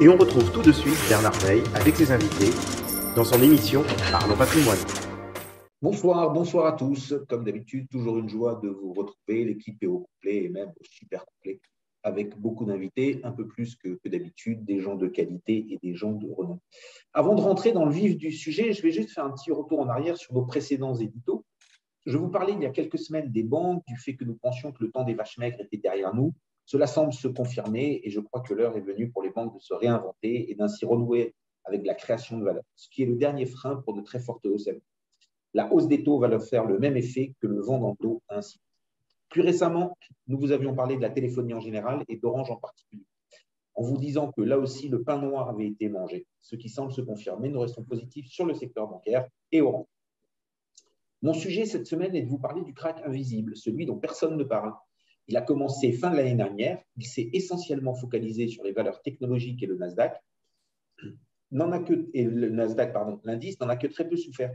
Et on retrouve tout de suite Bernard Veil avec ses invités dans son émission Parlons Patrimoine. Bonsoir, bonsoir à tous. Comme d'habitude, toujours une joie de vous retrouver. L'équipe est au complet et même au super complet, avec beaucoup d'invités, un peu plus que d'habitude, des gens de qualité et des gens de renom. Avant de rentrer dans le vif du sujet, je vais juste faire un petit retour en arrière sur nos précédents éditos. Je vous parlais il y a quelques semaines des banques, du fait que nous pensions que le temps des vaches maigres était derrière nous. Cela semble se confirmer et je crois que l'heure est venue pour les banques de se réinventer et d'ainsi renouer avec la création de valeur, ce qui est le dernier frein pour de très fortes hausses. La hausse des taux va leur faire le même effet que le vent dans le dos ainsi. Plus récemment, nous vous avions parlé de la téléphonie en général et d'Orange en particulier, en vous disant que là aussi, le pain noir avait été mangé, ce qui semble se confirmer. Nous restons positifs sur le secteur bancaire et Orange. Mon sujet cette semaine est de vous parler du krach invisible, celui dont personne ne parle. Il a commencé fin de l'année dernière. Il s'est essentiellement focalisé sur les valeurs technologiques et le Nasdaq. L'indice n'en a que très peu souffert.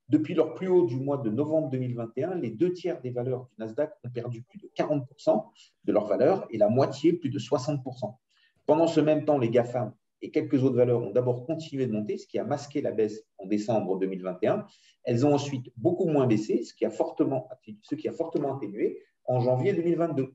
Depuis leur plus haut du mois de novembre 2021, les 2/3 des valeurs du Nasdaq ont perdu plus de 40% de leur valeur et la moitié plus de 60%. Pendant ce même temps, les GAFAM et quelques autres valeurs ont d'abord continué de monter, ce qui a masqué la baisse en décembre 2021. Elles ont ensuite beaucoup moins baissé, ce qui a fortement atténué en janvier 2022.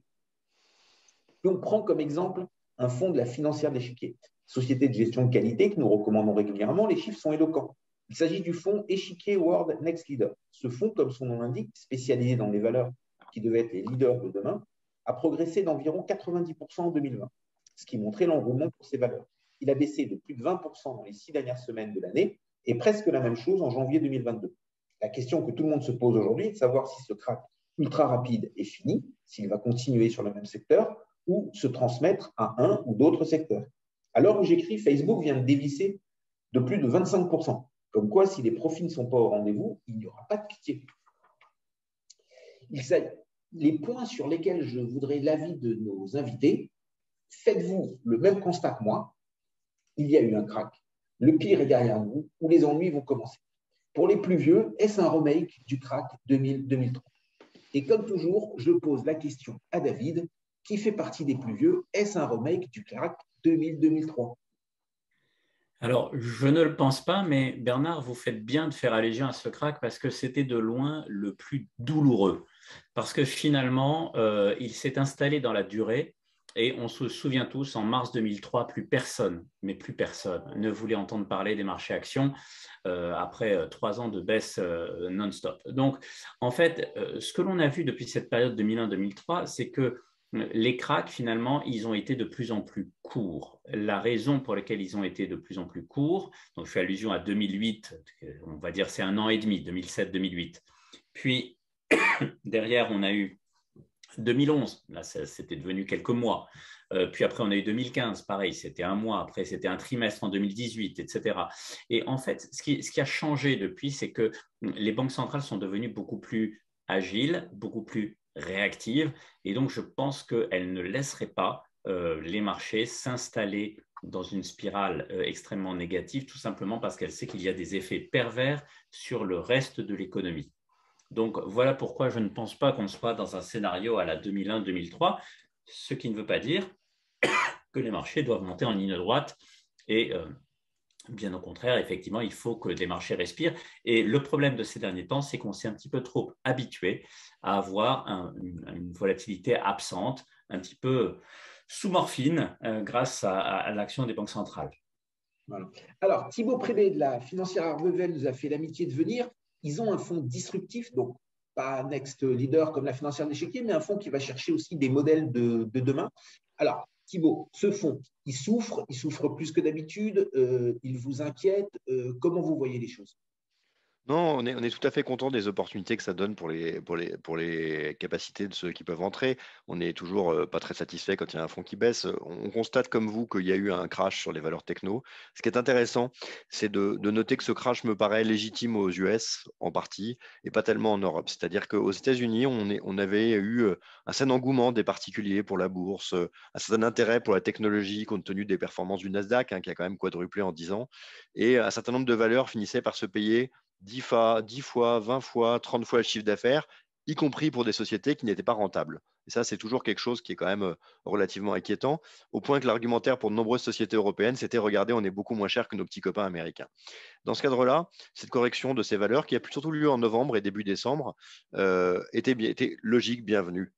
Puis on prend comme exemple un fonds de la financière d'échiquier, société de gestion de qualité que nous recommandons régulièrement. Les chiffres sont éloquents. Il s'agit du fonds Échiquier World Next Leader. Ce fonds, comme son nom l'indique, spécialisé dans les valeurs qui devaient être les leaders de demain, a progressé d'environ 90% en 2020, ce qui montrait l'engouement pour ces valeurs. Il a baissé de plus de 20% dans les 6 dernières semaines de l'année et presque la même chose en janvier 2022. La question que tout le monde se pose aujourd'hui est de savoir si ce krach ultra rapide est fini, s'il va continuer sur le même secteur ou se transmettre à un ou d'autres secteurs. À l'heure où j'écris, Facebook vient de dévisser de plus de 25%. Comme quoi, si les profits ne sont pas au rendez-vous, il n'y aura pas de pitié. Les points sur lesquels je voudrais l'avis de nos invités, faites-vous le même constat que moi. Il y a eu un krach. Le pire est derrière nous, où les ennuis vont commencer. Pour les plus vieux, est-ce un remake du krach 2000-2003? Et comme toujours, je pose la question à David, qui fait partie des plus vieux. Est-ce un remake du krach 2000-2003? Alors, je ne le pense pas, mais Bernard, vous faites bien de faire allusion à ce krach parce que c'était de loin le plus douloureux. Parce que finalement, il s'est installé dans la durée et on se souvient tous, en mars 2003, plus personne, mais plus personne, ne voulait entendre parler des marchés actions après 3 ans de baisse non-stop. Donc, en fait, ce que l'on a vu depuis cette période 2001-2003, c'est que les cracks, finalement, ils ont été de plus en plus courts. La raison pour laquelle ils ont été de plus en plus courts, donc je fais allusion à 2008, on va dire c'est 1 an et demi, 2007-2008. Puis, derrière, on a eu 2011, là c'était devenu quelques mois. Puis après, on a eu 2015, pareil, c'était un mois. Après, c'était un trimestre en 2018, etc. Et en fait, ce qui a changé depuis, c'est que les banques centrales sont devenues beaucoup plus agiles, beaucoup plus réactives. Et donc, je pense qu'elles ne laisseraient pas les marchés s'installer dans une spirale extrêmement négative, tout simplement parce qu'elles savent qu'il y a des effets pervers sur le reste de l'économie. Donc, voilà pourquoi je ne pense pas qu'on soit dans un scénario à la 2001-2003, ce qui ne veut pas dire que les marchés doivent monter en ligne droite et bien au contraire, effectivement, il faut que les marchés respirent. Et le problème de ces derniers temps, c'est qu'on s'est un petit peu trop habitué à avoir une volatilité absente, un petit peu sous-morphine grâce à l'action des banques centrales. Voilà. Alors, Thibaut Prébet de la financière Arbevel nous a fait l'amitié de venir. Ils ont un fonds disruptif, donc pas Next Leader comme la financière d'échiquier, mais un fonds qui va chercher aussi des modèles de demain. Alors, Thibaut, ce fonds, il souffre plus que d'habitude, il vous inquiète. Comment vous voyez les choses? Non, on est tout à fait content des opportunités que ça donne pour les capacités de ceux qui peuvent entrer. On n'est toujours pas très satisfait quand il y a un fonds qui baisse. On constate comme vous qu'il y a eu un crash sur les valeurs techno. Ce qui est intéressant, c'est de noter que ce crash me paraît légitime aux US en partie et pas tellement en Europe. C'est-à-dire qu'aux États-Unis, on avait eu un certain engouement des particuliers pour la bourse, un certain intérêt pour la technologie compte tenu des performances du Nasdaq, hein, qui a quand même quadruplé en 10 ans. Et un certain nombre de valeurs finissaient par se payer 10 fois, 20 fois, 30 fois le chiffre d'affaires y compris pour des sociétés qui n'étaient pas rentables. Et ça, c'est toujours quelque chose qui est quand même relativement inquiétant, au point que l'argumentaire pour de nombreuses sociétés européennes, c'était regardez, on est beaucoup moins cher que nos petits copains américains. Dans ce cadre-là, cette correction de ces valeurs, qui a surtout lieu en novembre et début décembre, était logique, bienvenue.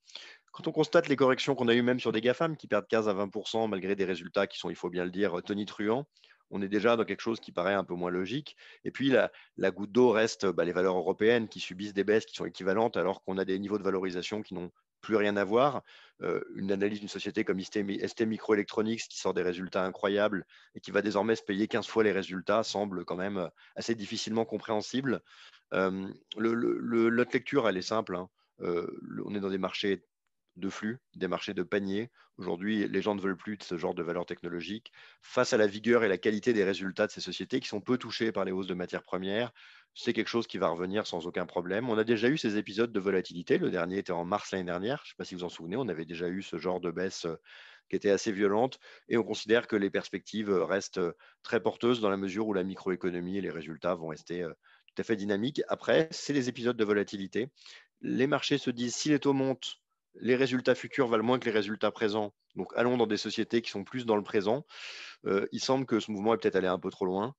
Quand on constate les corrections qu'on a eues même sur des GAFAM qui perdent 15 à 20% malgré des résultats qui sont, il faut bien le dire, tonitruants, on est déjà dans quelque chose qui paraît un peu moins logique. Et puis, la goutte d'eau reste les valeurs européennes qui subissent des baisses qui sont équivalentes alors qu'on a des niveaux de valorisation qui n'ont plus rien à voir. Une analyse d'une société comme ST Microelectronics qui sort des résultats incroyables et qui va désormais se payer 15 fois les résultats semble quand même assez difficilement compréhensible. Notre lecture, elle est simple, hein. On est dans des marchés de flux, des marchés de panier. Aujourd'hui, les gens ne veulent plus de ce genre de valeurs technologiques. Face à la vigueur et la qualité des résultats de ces sociétés qui sont peu touchées par les hausses de matières premières, c'est quelque chose qui va revenir sans aucun problème. On a déjà eu ces épisodes de volatilité. Le dernier était en mars l'année dernière. Je ne sais pas si vous en souvenez, on avait déjà eu ce genre de baisse qui était assez violente. Et on considère que les perspectives restent très porteuses dans la mesure où la microéconomie et les résultats vont rester tout à fait dynamiques. Après, c'est les épisodes de volatilité. Les marchés se disent si les taux montent, les résultats futurs valent moins que les résultats présents. Donc, allons dans des sociétés qui sont plus dans le présent. Il semble que ce mouvement est peut-être allé un peu trop loin,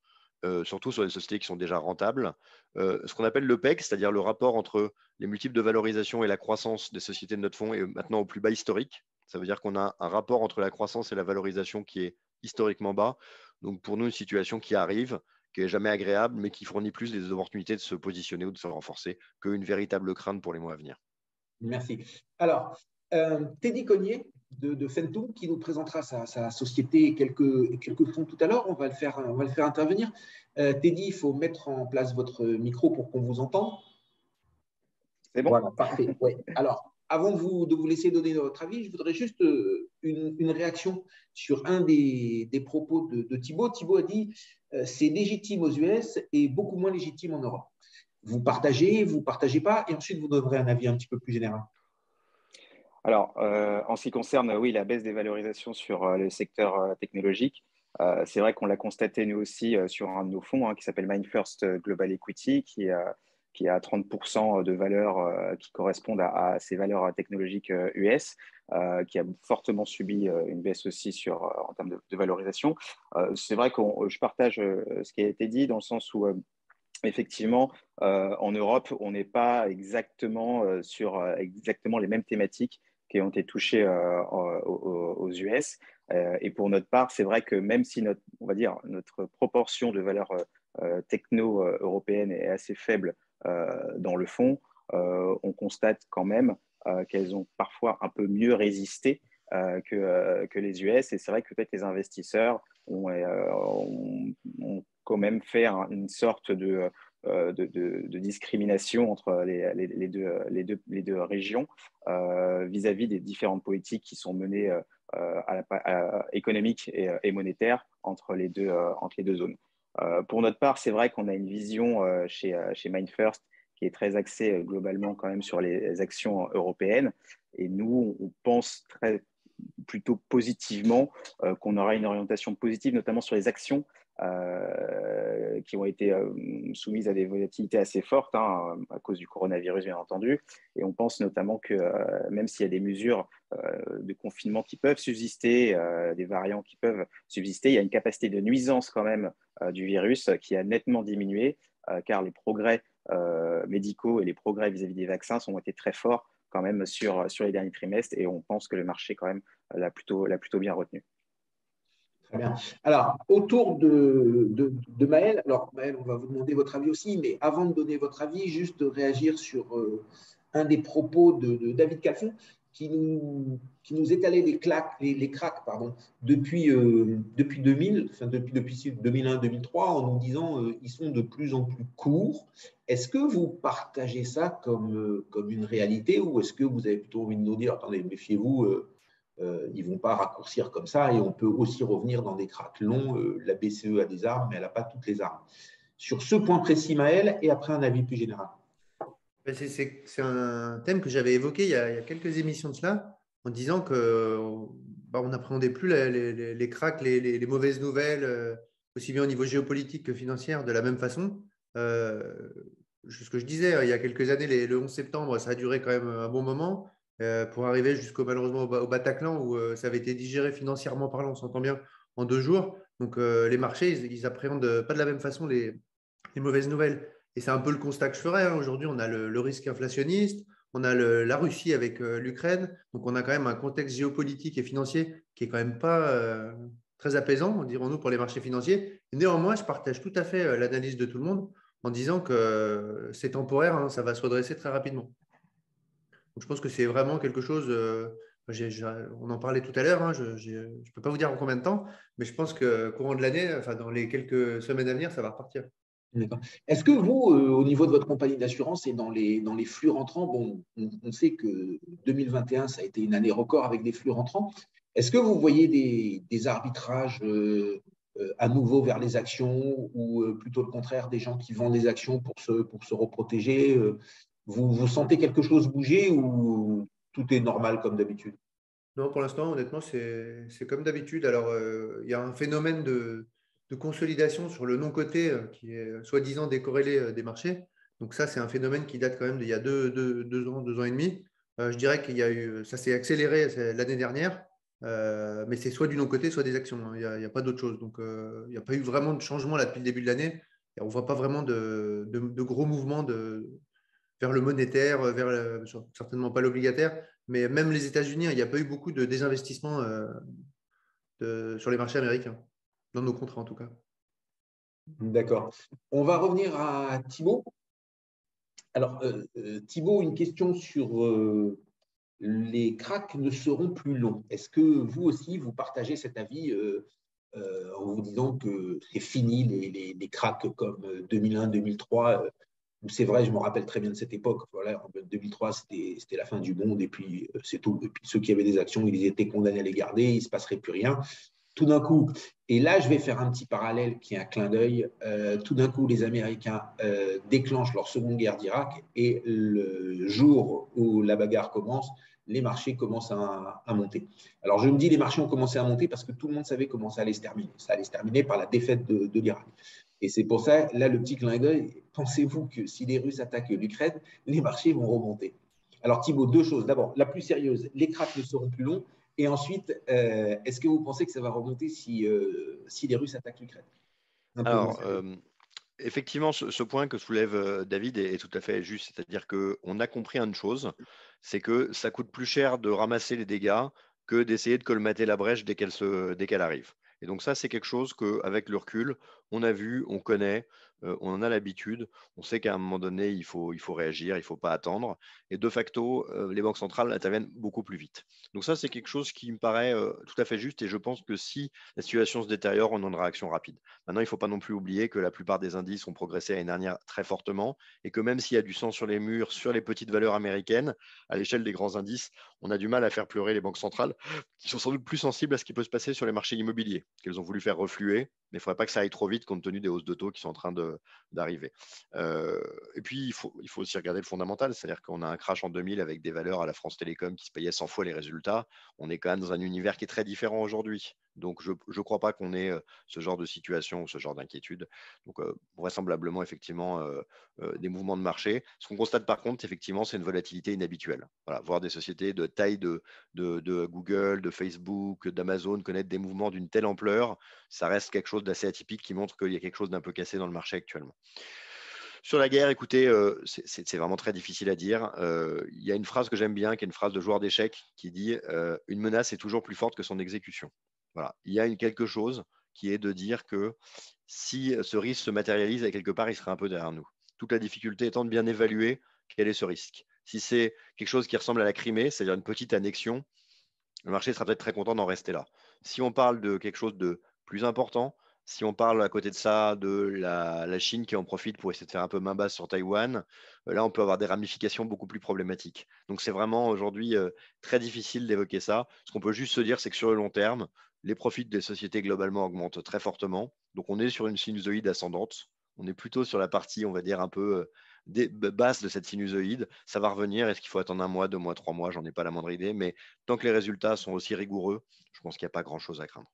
surtout sur les sociétés qui sont déjà rentables. Ce qu'on appelle le PEG, c'est-à-dire le rapport entre les multiples de valorisation et la croissance des sociétés de notre fonds, est maintenant au plus bas historique. Ça veut dire qu'on a un rapport entre la croissance et la valorisation qui est historiquement bas. Donc, pour nous, une situation qui arrive, qui n'est jamais agréable, mais qui fournit plus des opportunités de se positionner ou de se renforcer qu'une véritable crainte pour les mois à venir. Merci. Alors, Teddy Cognier de Fentum qui nous présentera sa société et quelques fonds tout à l'heure. On va le faire intervenir. Teddy, il faut mettre en place votre micro pour qu'on vous entende. C'est bon. Voilà, parfait. Ouais. Alors, avant de vous laisser donner votre avis, je voudrais juste une réaction sur un des propos de Thibaut. Thibaut a dit c'est légitime aux US et beaucoup moins légitime en Europe. Vous partagez pas, et ensuite vous donnerez un avis un petit peu plus général. Alors, en ce qui concerne, oui, la baisse des valorisations sur le secteur technologique, c'est vrai qu'on l'a constaté nous aussi sur un de nos fonds qui s'appelle MindFirst Global Equity, qui a 30% de valeurs qui correspondent à ces valeurs technologiques US, qui a fortement subi une baisse aussi en termes de valorisation. C'est vrai que je partage ce qui a été dit dans le sens où effectivement, en Europe, on n'est pas exactement sur exactement les mêmes thématiques qui ont été touchées aux US. Et pour notre part, c'est vrai que même si notre proportion de valeurs techno européennes est assez faible dans le fond, on constate quand même qu'elles ont parfois un peu mieux résisté que les US. Et c'est vrai que peut-être les investisseurs ont quand même fait une sorte de discrimination entre les deux régions vis-à-vis des différentes politiques qui sont menées économiques et monétaires entre les deux zones. Pour notre part, c'est vrai qu'on a une vision chez MindFirst qui est très axée globalement quand même sur les actions européennes. Et nous, on pense plutôt positivement qu'on aura une orientation positive, notamment sur les actions qui ont été soumises à des volatilités assez fortes à cause du coronavirus, bien entendu. Et on pense notamment que même s'il y a des mesures de confinement qui peuvent subsister, des variants qui peuvent subsister, il y a une capacité de nuisance quand même du virus qui a nettement diminué, car les progrès médicaux et les progrès vis-à-vis des vaccins ont été très forts quand même sur les derniers trimestres, et on pense que le marché quand même l'a plutôt bien retenu. Très bien. Alors, autour de Maël, alors Maël, on va vous demander votre avis aussi, mais avant de donner votre avis, juste réagir sur un des propos de David Calfon qui nous étalait les cracks depuis 2000, enfin depuis 2001-2003, en nous disant ils sont de plus en plus courts. Est-ce que vous partagez ça comme une réalité, ou est-ce que vous avez plutôt envie de nous dire attendez, méfiez-vous, ils ne vont pas raccourcir comme ça, et on peut aussi revenir dans des cracks longs. La BCE a des armes, mais elle n'a pas toutes les armes. Sur ce point précis, Maël, et après un avis plus général. C'est un thème que j'avais évoqué il y a quelques émissions de cela, en disant qu'on n'appréhendait plus les cracks, les mauvaises nouvelles, aussi bien au niveau géopolitique que financier, de la même façon. ce que je disais, il y a quelques années, le 11 septembre, ça a duré quand même un bon moment pour arriver malheureusement au Bataclan où ça avait été digéré financièrement parlant, on s'entend bien, en 2 jours. Donc les marchés, ils appréhendent pas de la même façon les mauvaises nouvelles. Et c'est un peu le constat que je ferais, hein. Aujourd'hui, on a le risque inflationniste, on a la Russie avec l'Ukraine. Donc on a quand même un contexte géopolitique et financier qui est quand même pas très apaisant, dirons-nous, pour les marchés financiers. Néanmoins, je partage tout à fait l'analyse de tout le monde en disant que c'est temporaire, hein, ça va se redresser très rapidement. Donc, je pense que c'est vraiment quelque chose, on en parlait tout à l'heure, hein, je ne peux pas vous dire en combien de temps, mais je pense que courant de l'année, enfin, dans les quelques semaines à venir, ça va repartir. D'accord. Est-ce que vous, au niveau de votre compagnie d'assurance et dans les flux rentrants, bon, on sait que 2021, ça a été une année record avec des flux rentrants. Est-ce que vous voyez des arbitrages à nouveau vers les actions ou plutôt le contraire, des gens qui vendent des actions pour se reprotéger vous sentez quelque chose bouger ou tout est normal comme d'habitude? Non, pour l'instant, honnêtement, c'est comme d'habitude. Alors, il y a un phénomène de consolidation sur le non-coté qui est soi-disant décorrélé des marchés. Donc ça, c'est un phénomène qui date quand même d'il y a 2 ans et demi. Je dirais qu'il y a eu, ça s'est accéléré l'année dernière, mais c'est soit du non-coté, soit des actions, hein. Il n'y a pas d'autre chose. Donc, il n'y a pas eu vraiment de changement là depuis le début de l'année. Et on ne voit pas vraiment de gros mouvements vers le monétaire, certainement pas l'obligataire. Mais même les États-Unis, il n'y a pas eu beaucoup de désinvestissement sur les marchés américains, dans nos contrats en tout cas. D'accord. On va revenir à Thibaut. Alors, Thibaut, une question sur les cracks ne seront plus longs. Est-ce que vous aussi, vous partagez cet avis en vous disant que c'est fini les cracks comme 2001-2003 c'est vrai, je me rappelle très bien de cette époque. Voilà, en 2003, c'était la fin du monde et puis c'est tout. Et puis ceux qui avaient des actions, ils étaient condamnés à les garder, il ne se passerait plus rien. Tout d'un coup, et là, je vais faire un petit parallèle qui est un clin d'œil. Tout d'un coup, les Américains déclenchent leur seconde guerre d'Irak et le jour où la bagarre commence, les marchés commencent à monter. Alors, je me dis les marchés ont commencé à monter parce que tout le monde savait comment ça allait se terminer. Ça allait se terminer par la défaite de l'Irak. Et c'est pour ça, là, le petit clin d'œil, pensez-vous que si les Russes attaquent l'Ukraine, les marchés vont remonter? Alors, Thibaut, deux choses. D'abord, la plus sérieuse, les cracks ne seront plus longs. Et ensuite, est-ce que vous pensez que ça va remonter si les Russes attaquent l'Ukraine? Alors, effectivement, ce point que soulève David est tout à fait juste. C'est-à-dire qu'on a compris une chose, c'est que ça coûte plus cher de ramasser les dégâts que d'essayer de colmater la brèche dès qu'elle arrive. Et donc ça, c'est quelque chose qu'avec le recul, on a vu, on connaît, on en a l'habitude. On sait qu'à un moment donné, il faut réagir, il ne faut pas attendre. Et de facto, les banques centrales interviennent beaucoup plus vite. Donc ça, c'est quelque chose qui me paraît tout à fait juste. Et je pense que si la situation se détériore, on a une réaction rapide. Maintenant, il ne faut pas non plus oublier que la plupart des indices ont progressé l'année dernière très fortement et que même s'il y a du sang sur les murs, sur les petites valeurs américaines, à l'échelle des grands indices, on a du mal à faire pleurer les banques centrales qui sont sans doute plus sensibles à ce qui peut se passer sur les marchés immobiliers, qu'elles ont voulu faire refluer, mais il ne faudrait pas que ça aille trop vite compte tenu des hausses de taux qui sont en train d'arriver. Et puis, il faut aussi regarder le fondamental, c'est-à-dire qu'on a un crash en 2000 avec des valeurs à la France Télécom qui se payaient 100 fois les résultats. On est quand même dans un univers qui est très différent aujourd'hui. Donc, je ne crois pas qu'on ait ce genre de situation ou ce genre d'inquiétude. Donc, vraisemblablement, effectivement, des mouvements de marché. Ce qu'on constate par contre, effectivement, c'est une volatilité inhabituelle. Voilà, voir des sociétés de taille de Google, de Facebook, d'Amazon connaître des mouvements d'une telle ampleur, ça reste quelque chose d'assez atypique qui montre qu'il y a quelque chose d'un peu cassé dans le marché actuellement. Sur la guerre, écoutez, c'est vraiment très difficile à dire. Il y a une phrase que j'aime bien, qui est une phrase de joueur d'échecs, qui dit une menace est toujours plus forte que son exécution. Voilà. Il y a quelque chose qui est de dire que si ce risque se matérialise, à quelque part, il serait un peu derrière nous. Toute la difficulté étant de bien évaluer quel est ce risque. Si c'est quelque chose qui ressemble à la Crimée, c'est-à-dire une petite annexion, le marché sera peut-être très content d'en rester là. Si on parle de quelque chose de plus important, si on parle à côté de ça de la Chine qui en profite pour essayer de faire un peu main basse sur Taïwan, là on peut avoir des ramifications beaucoup plus problématiques. Donc c'est vraiment aujourd'hui très difficile d'évoquer ça. Ce qu'on peut juste se dire, c'est que sur le long terme, les profits des sociétés globalement augmentent très fortement. Donc on est sur une sinusoïde ascendante. On est plutôt sur la partie, on va dire, un peu basse de cette sinusoïde. Ça va revenir. Est-ce qu'il faut attendre 1 mois, 2 mois, 3 mois? J'en ai pas la moindre idée. Mais tant que les résultats sont aussi rigoureux, je pense qu'il n'y a pas grand-chose à craindre.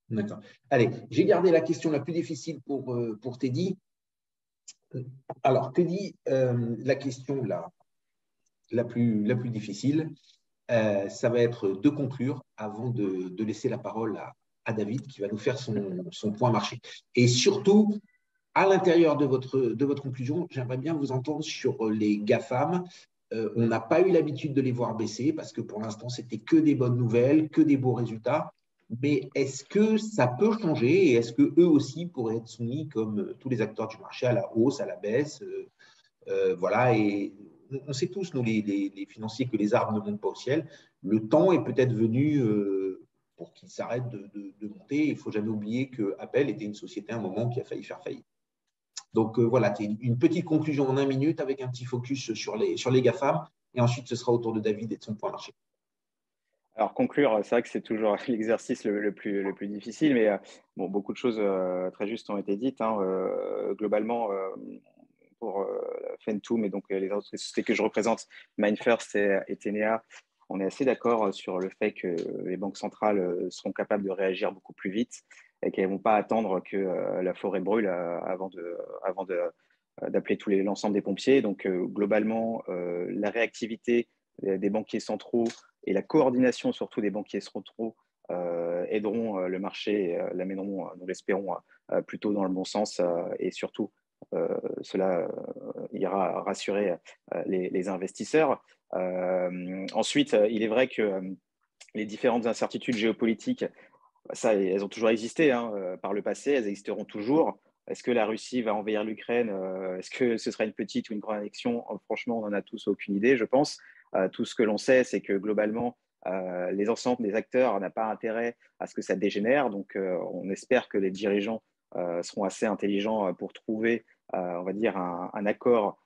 D'accord. Allez, j'ai gardé la question la plus difficile pour Teddy. Alors, Teddy, la question la plus difficile, ça va être de conclure avant de laisser la parole à David qui va nous faire son point marché. Et surtout, à l'intérieur de votre conclusion, j'aimerais bien vous entendre sur les GAFAM. On n'a pas eu l'habitude de les voir baisser parce que pour l'instant, c'était que des bonnes nouvelles, que des beaux résultats. Mais est-ce que ça peut changer et est-ce qu'eux aussi pourraient être soumis, comme tous les acteurs du marché, à la hausse, à la baisse voilà, et on sait tous, nous, les financiers, que les arbres ne montent pas au ciel. Le temps est peut-être venu pour qu'ils s'arrêtent de monter. Il ne faut jamais oublier que Apple était une société à un moment qui a failli faire faillite. Donc voilà, une petite conclusion en 1 minute avec un petit focus sur les GAFAM. Et ensuite, ce sera au tour de David et de son point marché. Alors, conclure, c'est vrai que c'est toujours l'exercice le plus difficile, mais bon, beaucoup de choses très justes ont été dites. Hein. Globalement, pour Fentum et donc les autres sociétés que je représente, MindFirst et Tenea, on est assez d'accord sur le fait que les banques centrales seront capables de réagir beaucoup plus vite et qu'elles ne vont pas attendre que la forêt brûle avant d'appeler l'ensemble des pompiers. Donc, globalement, la réactivité des banquiers centraux et la coordination surtout des banquiers centraux aideront le marché et l'amèneront, nous l'espérons, plutôt dans le bon sens et surtout cela ira rassurer les investisseurs. Ensuite, il est vrai que les différentes incertitudes géopolitiques, ça, elles ont toujours existé hein, par le passé, elles existeront toujours. Est-ce que la Russie va envahir l'Ukraine? Est-ce que ce sera une petite ou une grande annexion? Franchement, on n'en a tous aucune idée, je pense. Tout ce que l'on sait, c'est que globalement, les ensembles des acteurs n'ont pas intérêt à ce que ça dégénère. Donc, on espère que les dirigeants seront assez intelligents pour trouver, on va dire, un accord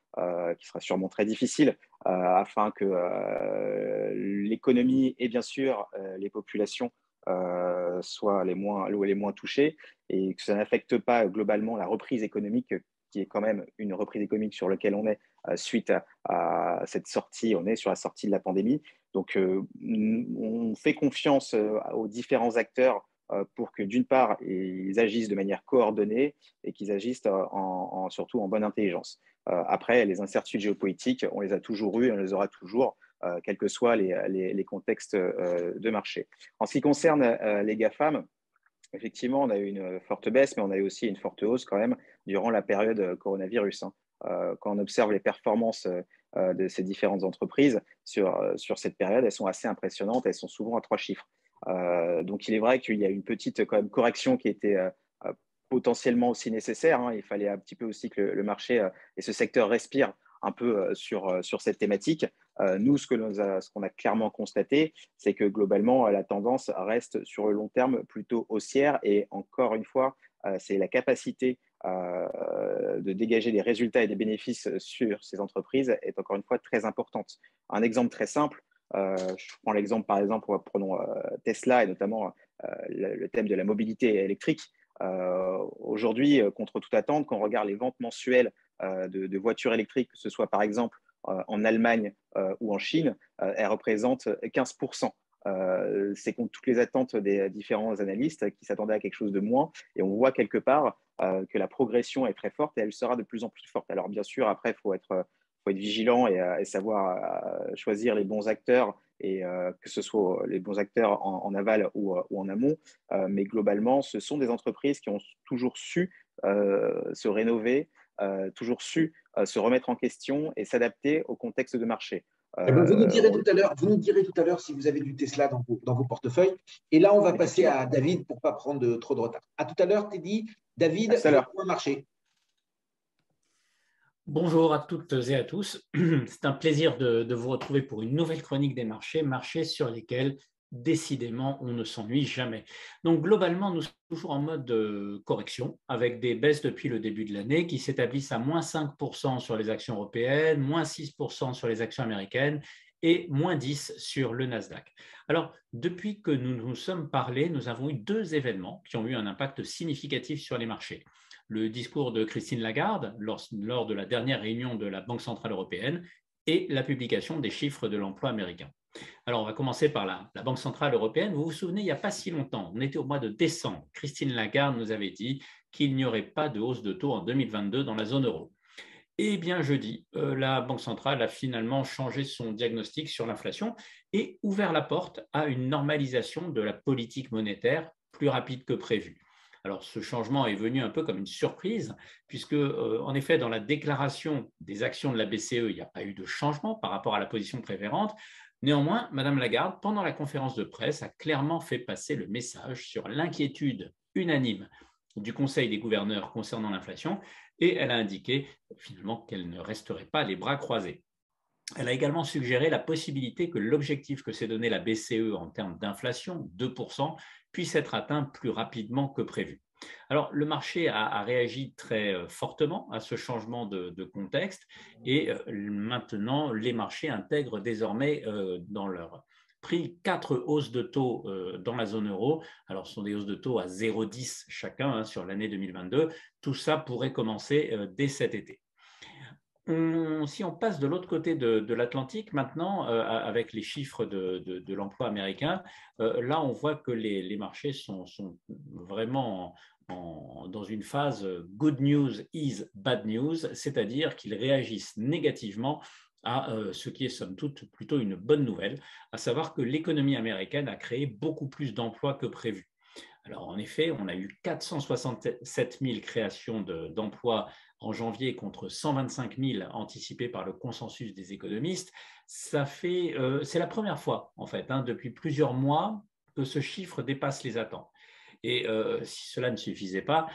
qui sera sûrement très difficile afin que l'économie et bien sûr les populations soient les moins touchés et que ça n'affecte pas globalement la reprise économique qui est quand même une reprise économique sur laquelle on est suite à cette sortie, on est sur la sortie de la pandémie. Donc, on fait confiance aux différents acteurs pour que d'une part, ils agissent de manière coordonnée et qu'ils agissent surtout en bonne intelligence. Après, les incertitudes géopolitiques, on les a toujours eues, on les aura toujours, quels que soient les contextes de marché. En ce qui concerne les GAFAM, effectivement, on a eu une forte baisse, mais on a eu aussi une forte hausse quand même durant la période coronavirus. Hein. Quand on observe les performances de ces différentes entreprises sur cette période, elles sont assez impressionnantes, elles sont souvent à 3 chiffres. Donc, il est vrai qu'il y a une petite quand même correction qui était potentiellement aussi nécessaire. Hein. Il fallait un petit peu aussi que le marché et ce secteur respirent un peu sur cette thématique. Nous, ce qu'on a clairement constaté, c'est que globalement, la tendance reste sur le long terme plutôt haussière. Et encore une fois, c'est la capacité de dégager des résultats et des bénéfices sur ces entreprises est encore une fois très importante. Un exemple très simple, je prends l'exemple par exemple, prenons Tesla et notamment le thème de la mobilité électrique. Aujourd'hui, contre toute attente, quand on regarde les ventes mensuelles de voitures électriques, que ce soit par exemple en Allemagne ou en Chine, elles représentent 15%. C'est contre toutes les attentes des différents analystes qui s'attendaient à quelque chose de moins. Et on voit quelque part que la progression est très forte et elle sera de plus en plus forte. Alors bien sûr, après, il faut être vigilant et savoir choisir les bons acteurs et que ce soit les bons acteurs en aval ou en amont. Mais globalement, ce sont des entreprises qui ont toujours su se rénover, toujours su se remettre en question et s'adapter au contexte de marché. Vous nous direz tout à l'heure si vous avez du Tesla dans vos portefeuilles. Et là, on va passer à David pour ne pas prendre trop de retard. À tout à l'heure, Teddy. David, point marché. Bonjour à toutes et à tous. C'est un plaisir de vous retrouver pour une nouvelle chronique des marchés sur lesquels, décidément, on ne s'ennuie jamais. Donc, globalement, nous sommes toujours en mode correction, avec des baisses depuis le début de l'année qui s'établissent à moins 5% sur les actions européennes, moins 6% sur les actions américaines et moins 10% sur le Nasdaq. Alors, depuis que nous nous sommes parlé, nous avons eu 2 événements qui ont eu un impact significatif sur les marchés. Le discours de Christine Lagarde lors de la dernière réunion de la Banque centrale européenne et la publication des chiffres de l'emploi américain. Alors, on va commencer par la Banque centrale européenne. Vous vous souvenez, il n'y a pas si longtemps, on était au mois de décembre, Christine Lagarde nous avait dit qu'il n'y aurait pas de hausse de taux en 2022 dans la zone euro. Et bien jeudi, la Banque centrale a finalement changé son diagnostic sur l'inflation et ouvert la porte à une normalisation de la politique monétaire plus rapide que prévu. Alors, ce changement est venu un peu comme une surprise, puisque, en effet, dans la déclaration des actions de la BCE, il n'y a pas eu de changement par rapport à la position préférente. Néanmoins, Mme Lagarde, pendant la conférence de presse, a clairement fait passer le message sur l'inquiétude unanime du Conseil des gouverneurs concernant l'inflation, et elle a indiqué finalement qu'elle ne resterait pas les bras croisés. Elle a également suggéré la possibilité que l'objectif que s'est donné la BCE en termes d'inflation, 2%, puisse être atteint plus rapidement que prévu. Alors, le marché a réagi très fortement à ce changement de contexte et maintenant, les marchés intègrent désormais dans leur prix 4 hausses de taux dans la zone euro. Alors, ce sont des hausses de taux à 0,10 chacun sur l'année 2022. Tout ça pourrait commencer dès cet été. Si on passe de l'autre côté de l'Atlantique maintenant, avec les chiffres de l'emploi américain, là on voit que les marchés sont vraiment dans une phase good news is bad news, c'est-à-dire qu'ils réagissent négativement à ce qui est somme toute plutôt une bonne nouvelle, à savoir que l'économie américaine a créé beaucoup plus d'emplois que prévu. Alors en effet, on a eu 467 000 créations d'emplois en janvier contre 125 000 anticipés par le consensus des économistes. C'est la première fois en fait depuis plusieurs mois que ce chiffre dépasse les attentes. Et si cela ne suffisait pas,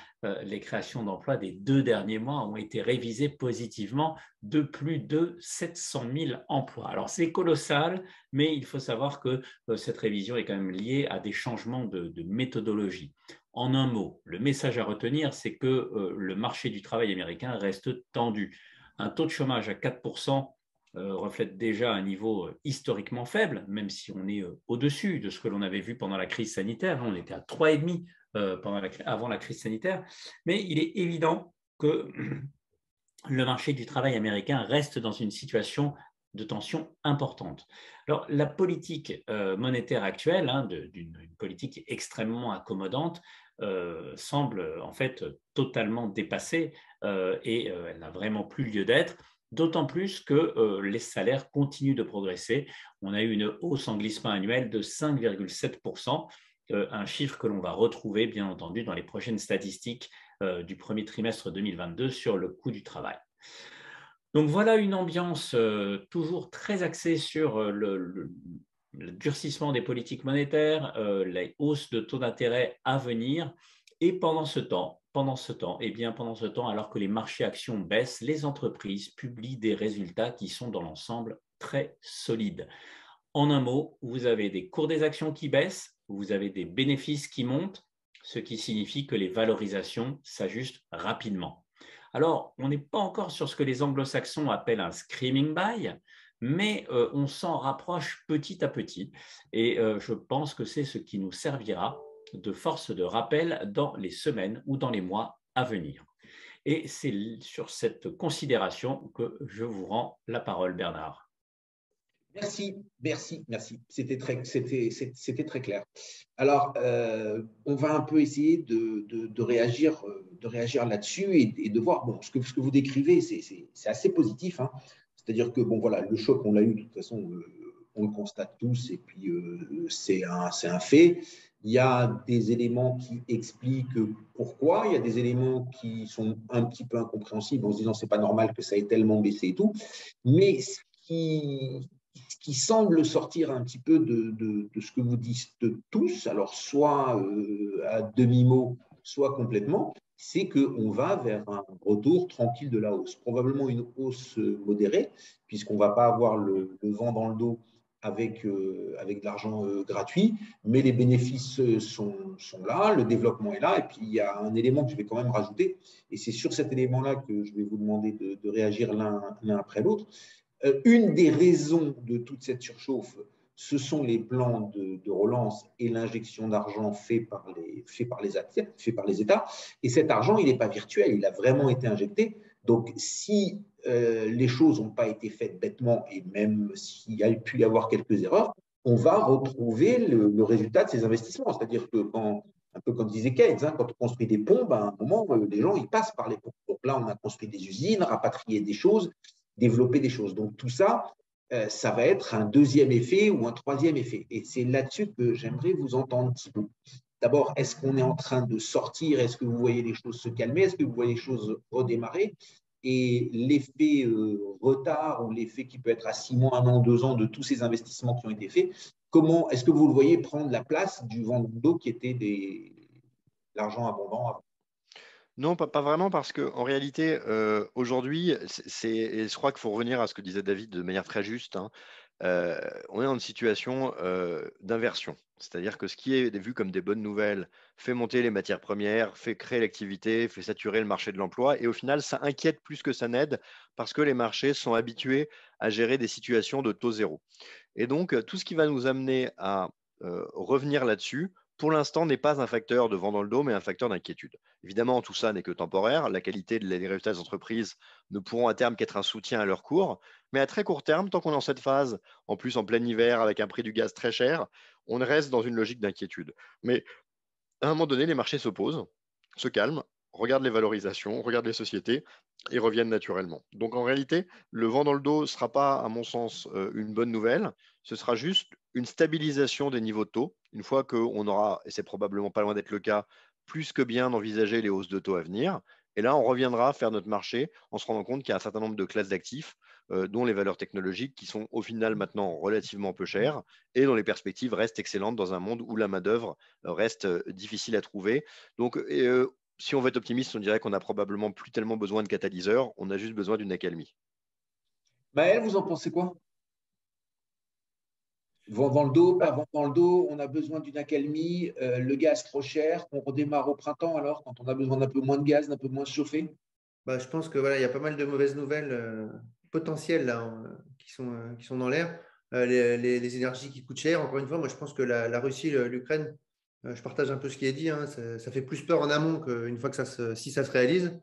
les créations d'emplois des 2 derniers mois ont été révisées positivement de plus de 700 000 emplois. Alors c'est colossal, mais il faut savoir que cette révision est quand même liée à des changements de méthodologie. En un mot, le message à retenir, c'est que le marché du travail américain reste tendu. Un taux de chômage à 4% reflète déjà un niveau historiquement faible, même si on est au-dessus de ce que l'on avait vu pendant la crise sanitaire. On était à 3,5 avant la crise sanitaire. Mais il est évident que le marché du travail américain reste dans une situation de tension importante. Alors, la politique monétaire actuelle, d'une politique extrêmement accommodante, semble en fait totalement dépassée et elle n'a vraiment plus lieu d'être. D'autant plus que les salaires continuent de progresser. On a eu une hausse en glissement annuel de 5,7%, un chiffre que l'on va retrouver, bien entendu, dans les prochaines statistiques du premier trimestre 2022 sur le coût du travail. Donc voilà une ambiance toujours très axée sur le durcissement des politiques monétaires, les hausses de taux d'intérêt à venir. Et pendant ce temps, alors que les marchés actions baissent, les entreprises publient des résultats qui sont dans l'ensemble très solides. En un mot, vous avez des cours des actions qui baissent, vous avez des bénéfices qui montent, ce qui signifie que les valorisations s'ajustent rapidement. Alors, on n'est pas encore sur ce que les anglo-saxons appellent un screaming buy, mais on s'en rapproche petit à petit et je pense que c'est ce qui nous servira de force de rappel dans les semaines ou dans les mois à venir. Et c'est sur cette considération que je vous rends la parole, Bernard. Merci. C'était très clair. Alors, on va un peu essayer de réagir là-dessus et de voir, bon, ce que vous décrivez, c'est assez positif. C'est-à-dire que, bon, voilà, le choc, on l'a eu, de toute façon, on le constate tous, et puis c'est un fait. Il y a des éléments qui expliquent pourquoi, il y a des éléments qui sont un petit peu incompréhensibles en se disant c'est pas normal que ça ait tellement baissé et tout. Mais ce qui semble sortir un petit peu de ce que vous dites tous, alors soit à demi-mot, soit complètement, c'est qu'on va vers un retour tranquille de la hausse. Probablement une hausse modérée, puisqu'on ne va pas avoir le vent dans le dos avec de l'argent gratuit, mais les bénéfices sont là, le développement est là, et puis il y a un élément que je vais quand même rajouter, et c'est sur cet élément-là que je vais vous demander de réagir l'un après l'autre. Une des raisons de toute cette surchauffe, ce sont les plans de relance et l'injection d'argent fait par les États. Et cet argent, il n'est pas virtuel, il a vraiment été injecté. Donc, si les choses n'ont pas été faites bêtement, et même s'il y a pu y avoir quelques erreurs, on va retrouver le résultat de ces investissements. C'est-à-dire que quand un peu comme disait Keynes, hein, quand on construit des ponts, à un moment, les gens ils passent par les ponts. Donc là, on a construit des usines, rapatrié des choses, développé des choses. Donc tout ça, ça va être un deuxième effet ou un troisième effet. Et c'est là-dessus que j'aimerais vous entendre, Thibaut. D'abord, est-ce qu'on est en train de sortir? Est-ce que vous voyez les choses se calmer? Est-ce que vous voyez les choses redémarrer? Et l'effet retard ou l'effet qui peut être à 6 mois, 1 an, 2 ans de tous ces investissements qui ont été faits, comment est-ce que vous le voyez prendre la place du vent d'eau qui était l'argent abondant avant? Non, pas vraiment, parce qu'en réalité, aujourd'hui, et je crois qu'il faut revenir à ce que disait David de manière très juste, hein. On est dans une situation d'inversion. C'est-à-dire que ce qui est vu comme des bonnes nouvelles fait monter les matières premières, fait créer l'activité, fait saturer le marché de l'emploi, et au final, ça inquiète plus que ça n'aide, parce que les marchés sont habitués à gérer des situations de taux zéro. Et donc, tout ce qui va nous amener à revenir là-dessus, pour l'instant, n'est pas un facteur de vent dans le dos, mais un facteur d'inquiétude. Évidemment, tout ça n'est que temporaire. La qualité des résultats des entreprises ne pourront à terme qu'être un soutien à leur cours. Mais à très court terme, tant qu'on est dans cette phase, en plus en plein hiver, avec un prix du gaz très cher, on reste dans une logique d'inquiétude. Mais à un moment donné, les marchés se posent, se calment, regardent les valorisations, regardent les sociétés et reviennent naturellement. Donc en réalité, le vent dans le dos ne sera pas, à mon sens, une bonne nouvelle. Ce sera juste une stabilisation des niveaux de taux. Une fois qu'on aura, et c'est probablement pas loin d'être le cas, plus que bien envisager les hausses de taux à venir. Et là, on reviendra faire notre marché en se rendant compte qu'il y a un certain nombre de classes d'actifs, dont les valeurs technologiques, qui sont au final maintenant relativement peu chères et dont les perspectives restent excellentes dans un monde où la main-d'œuvre reste difficile à trouver. Donc, si on veut être optimiste, on dirait qu'on n'a probablement plus tellement besoin de catalyseurs, on a juste besoin d'une accalmie. Maël, vous en pensez quoi? Vent dans le dos, pas vent dans le dos, on a besoin d'une accalmie, le gaz trop cher, on redémarre au printemps alors, quand on a besoin d'un peu moins de gaz, d'un peu moins chauffé? Bah, je pense que voilà, il y a pas mal de mauvaises nouvelles potentielles là, qui sont dans l'air. Les énergies qui coûtent cher. Encore une fois, moi je pense que la Russie, l'Ukraine, je partage un peu ce qui est dit, hein, ça fait plus peur en amont qu'une fois que si ça se réalise,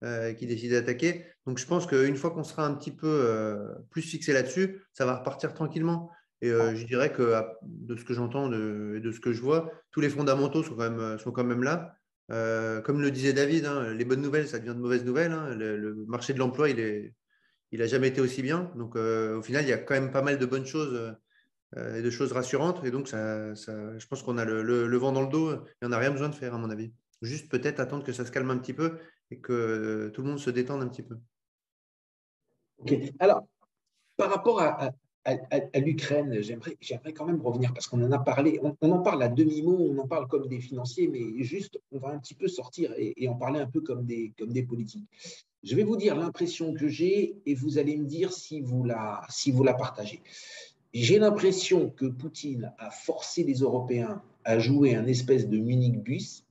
qu'ils décident d'attaquer. Donc je pense qu'une fois qu'on sera un petit peu plus fixé là-dessus, ça va repartir tranquillement. Et je dirais que de ce que j'entends et de ce que je vois, tous les fondamentaux sont quand même là. Comme le disait David, hein, les bonnes nouvelles, ça devient de mauvaises nouvelles, hein. Le marché de l'emploi, il a jamais été aussi bien. Donc, au final, il y a quand même pas mal de bonnes choses et de choses rassurantes. Et donc, je pense qu'on a le vent dans le dos et on n'a rien besoin de faire, à mon avis. Juste peut-être attendre que ça se calme un petit peu et que tout le monde se détende un petit peu. Ok. Alors, par rapport à l'Ukraine, j'aimerais quand même revenir parce qu'on en a parlé, on en parle à demi-mot, on en parle comme des financiers, mais juste, on va un petit peu sortir et en parler un peu comme des politiques. Je vais vous dire l'impression que j'ai et vous allez me dire si vous la partagez. J'ai l'impression que Poutine a forcé les Européens à jouer un espèce de Munich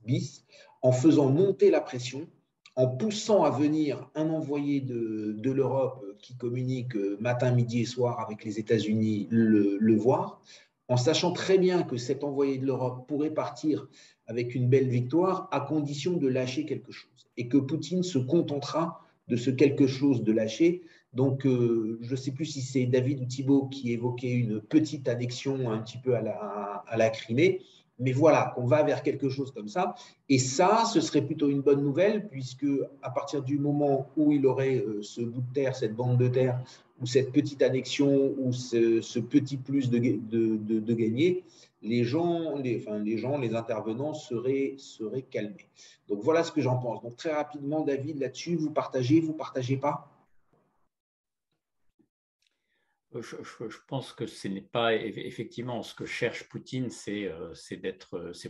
bis en faisant monter la pression, en poussant à venir un envoyé de l'Europe qui communique matin, midi et soir avec les États-Unis le voir, en sachant très bien que cet envoyé de l'Europe pourrait partir avec une belle victoire à condition de lâcher quelque chose et que Poutine se contentera de ce quelque chose de lâcher. Donc, je ne sais plus si c'est David ou Thibault qui évoquait une petite annexion un petit peu à la Crimée. Mais voilà, qu'on va vers quelque chose comme ça. Et ça, ce serait plutôt une bonne nouvelle, puisque à partir du moment où il aurait ce bout de terre, cette bande de terre, ou cette petite annexion, ou ce petit plus de gagné, les intervenants seraient calmés. Donc voilà ce que j'en pense. Donc très rapidement, David, là-dessus, vous partagez pas? Je pense que ce n'est pas effectivement ce que cherche Poutine, c'est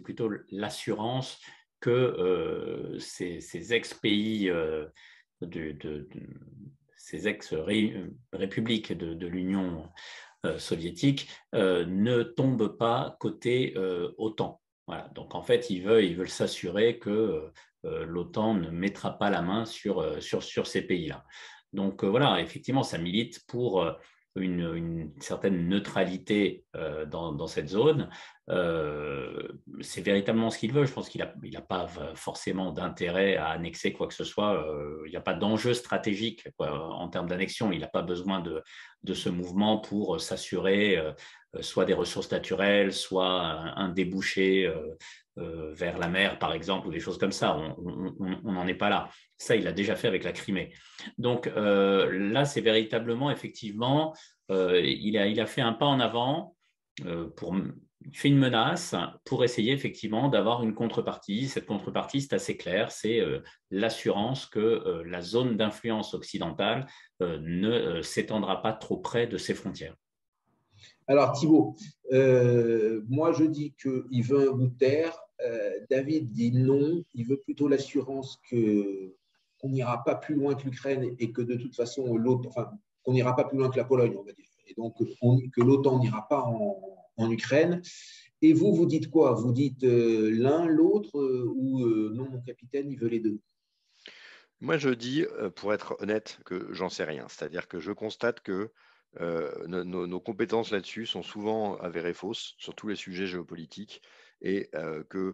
plutôt l'assurance que ces ex-pays, ces ex-républiques de l'Union soviétique ne tombent pas côté OTAN. Voilà. Donc en fait, ils veulent s'assurer que l'OTAN ne mettra pas la main sur ces pays-là. Donc voilà, effectivement, ça milite pour une certaine neutralité dans cette zone. c'est véritablement ce qu'il veut. Je pense qu'il n'a pas forcément d'intérêt à annexer quoi que ce soit. Il n'y a pas d'enjeu stratégique en termes d'annexion. Il n'a pas besoin de ce mouvement pour s'assurer soit des ressources naturelles, soit un débouché vers la mer, par exemple, ou des choses comme ça. On n'en est pas là. Ça, il l'a déjà fait avec la Crimée. Donc là, c'est véritablement, effectivement, il a fait un pas en avant il fait une menace pour essayer effectivement d'avoir une contrepartie. Cette contrepartie, c'est assez clair, c'est l'assurance que la zone d'influence occidentale ne s'étendra pas trop près de ses frontières. Alors Thibault, moi je dis qu'il veut un bout de terre. David dit non, il veut plutôt l'assurance qu'on n'ira pas plus loin que l'Ukraine et que de toute façon l'autre, enfin qu'on n'ira pas plus loin que la Pologne, on va dire. Et donc que l'OTAN n'ira pas en Ukraine. Et vous dites quoi? Vous dites l'un, l'autre ou non, mon capitaine, il veut les deux? Moi, je dis, pour être honnête, que j'en sais rien. C'est-à-dire que je constate que nos compétences là-dessus sont souvent avérées fausses sur tous les sujets géopolitiques et que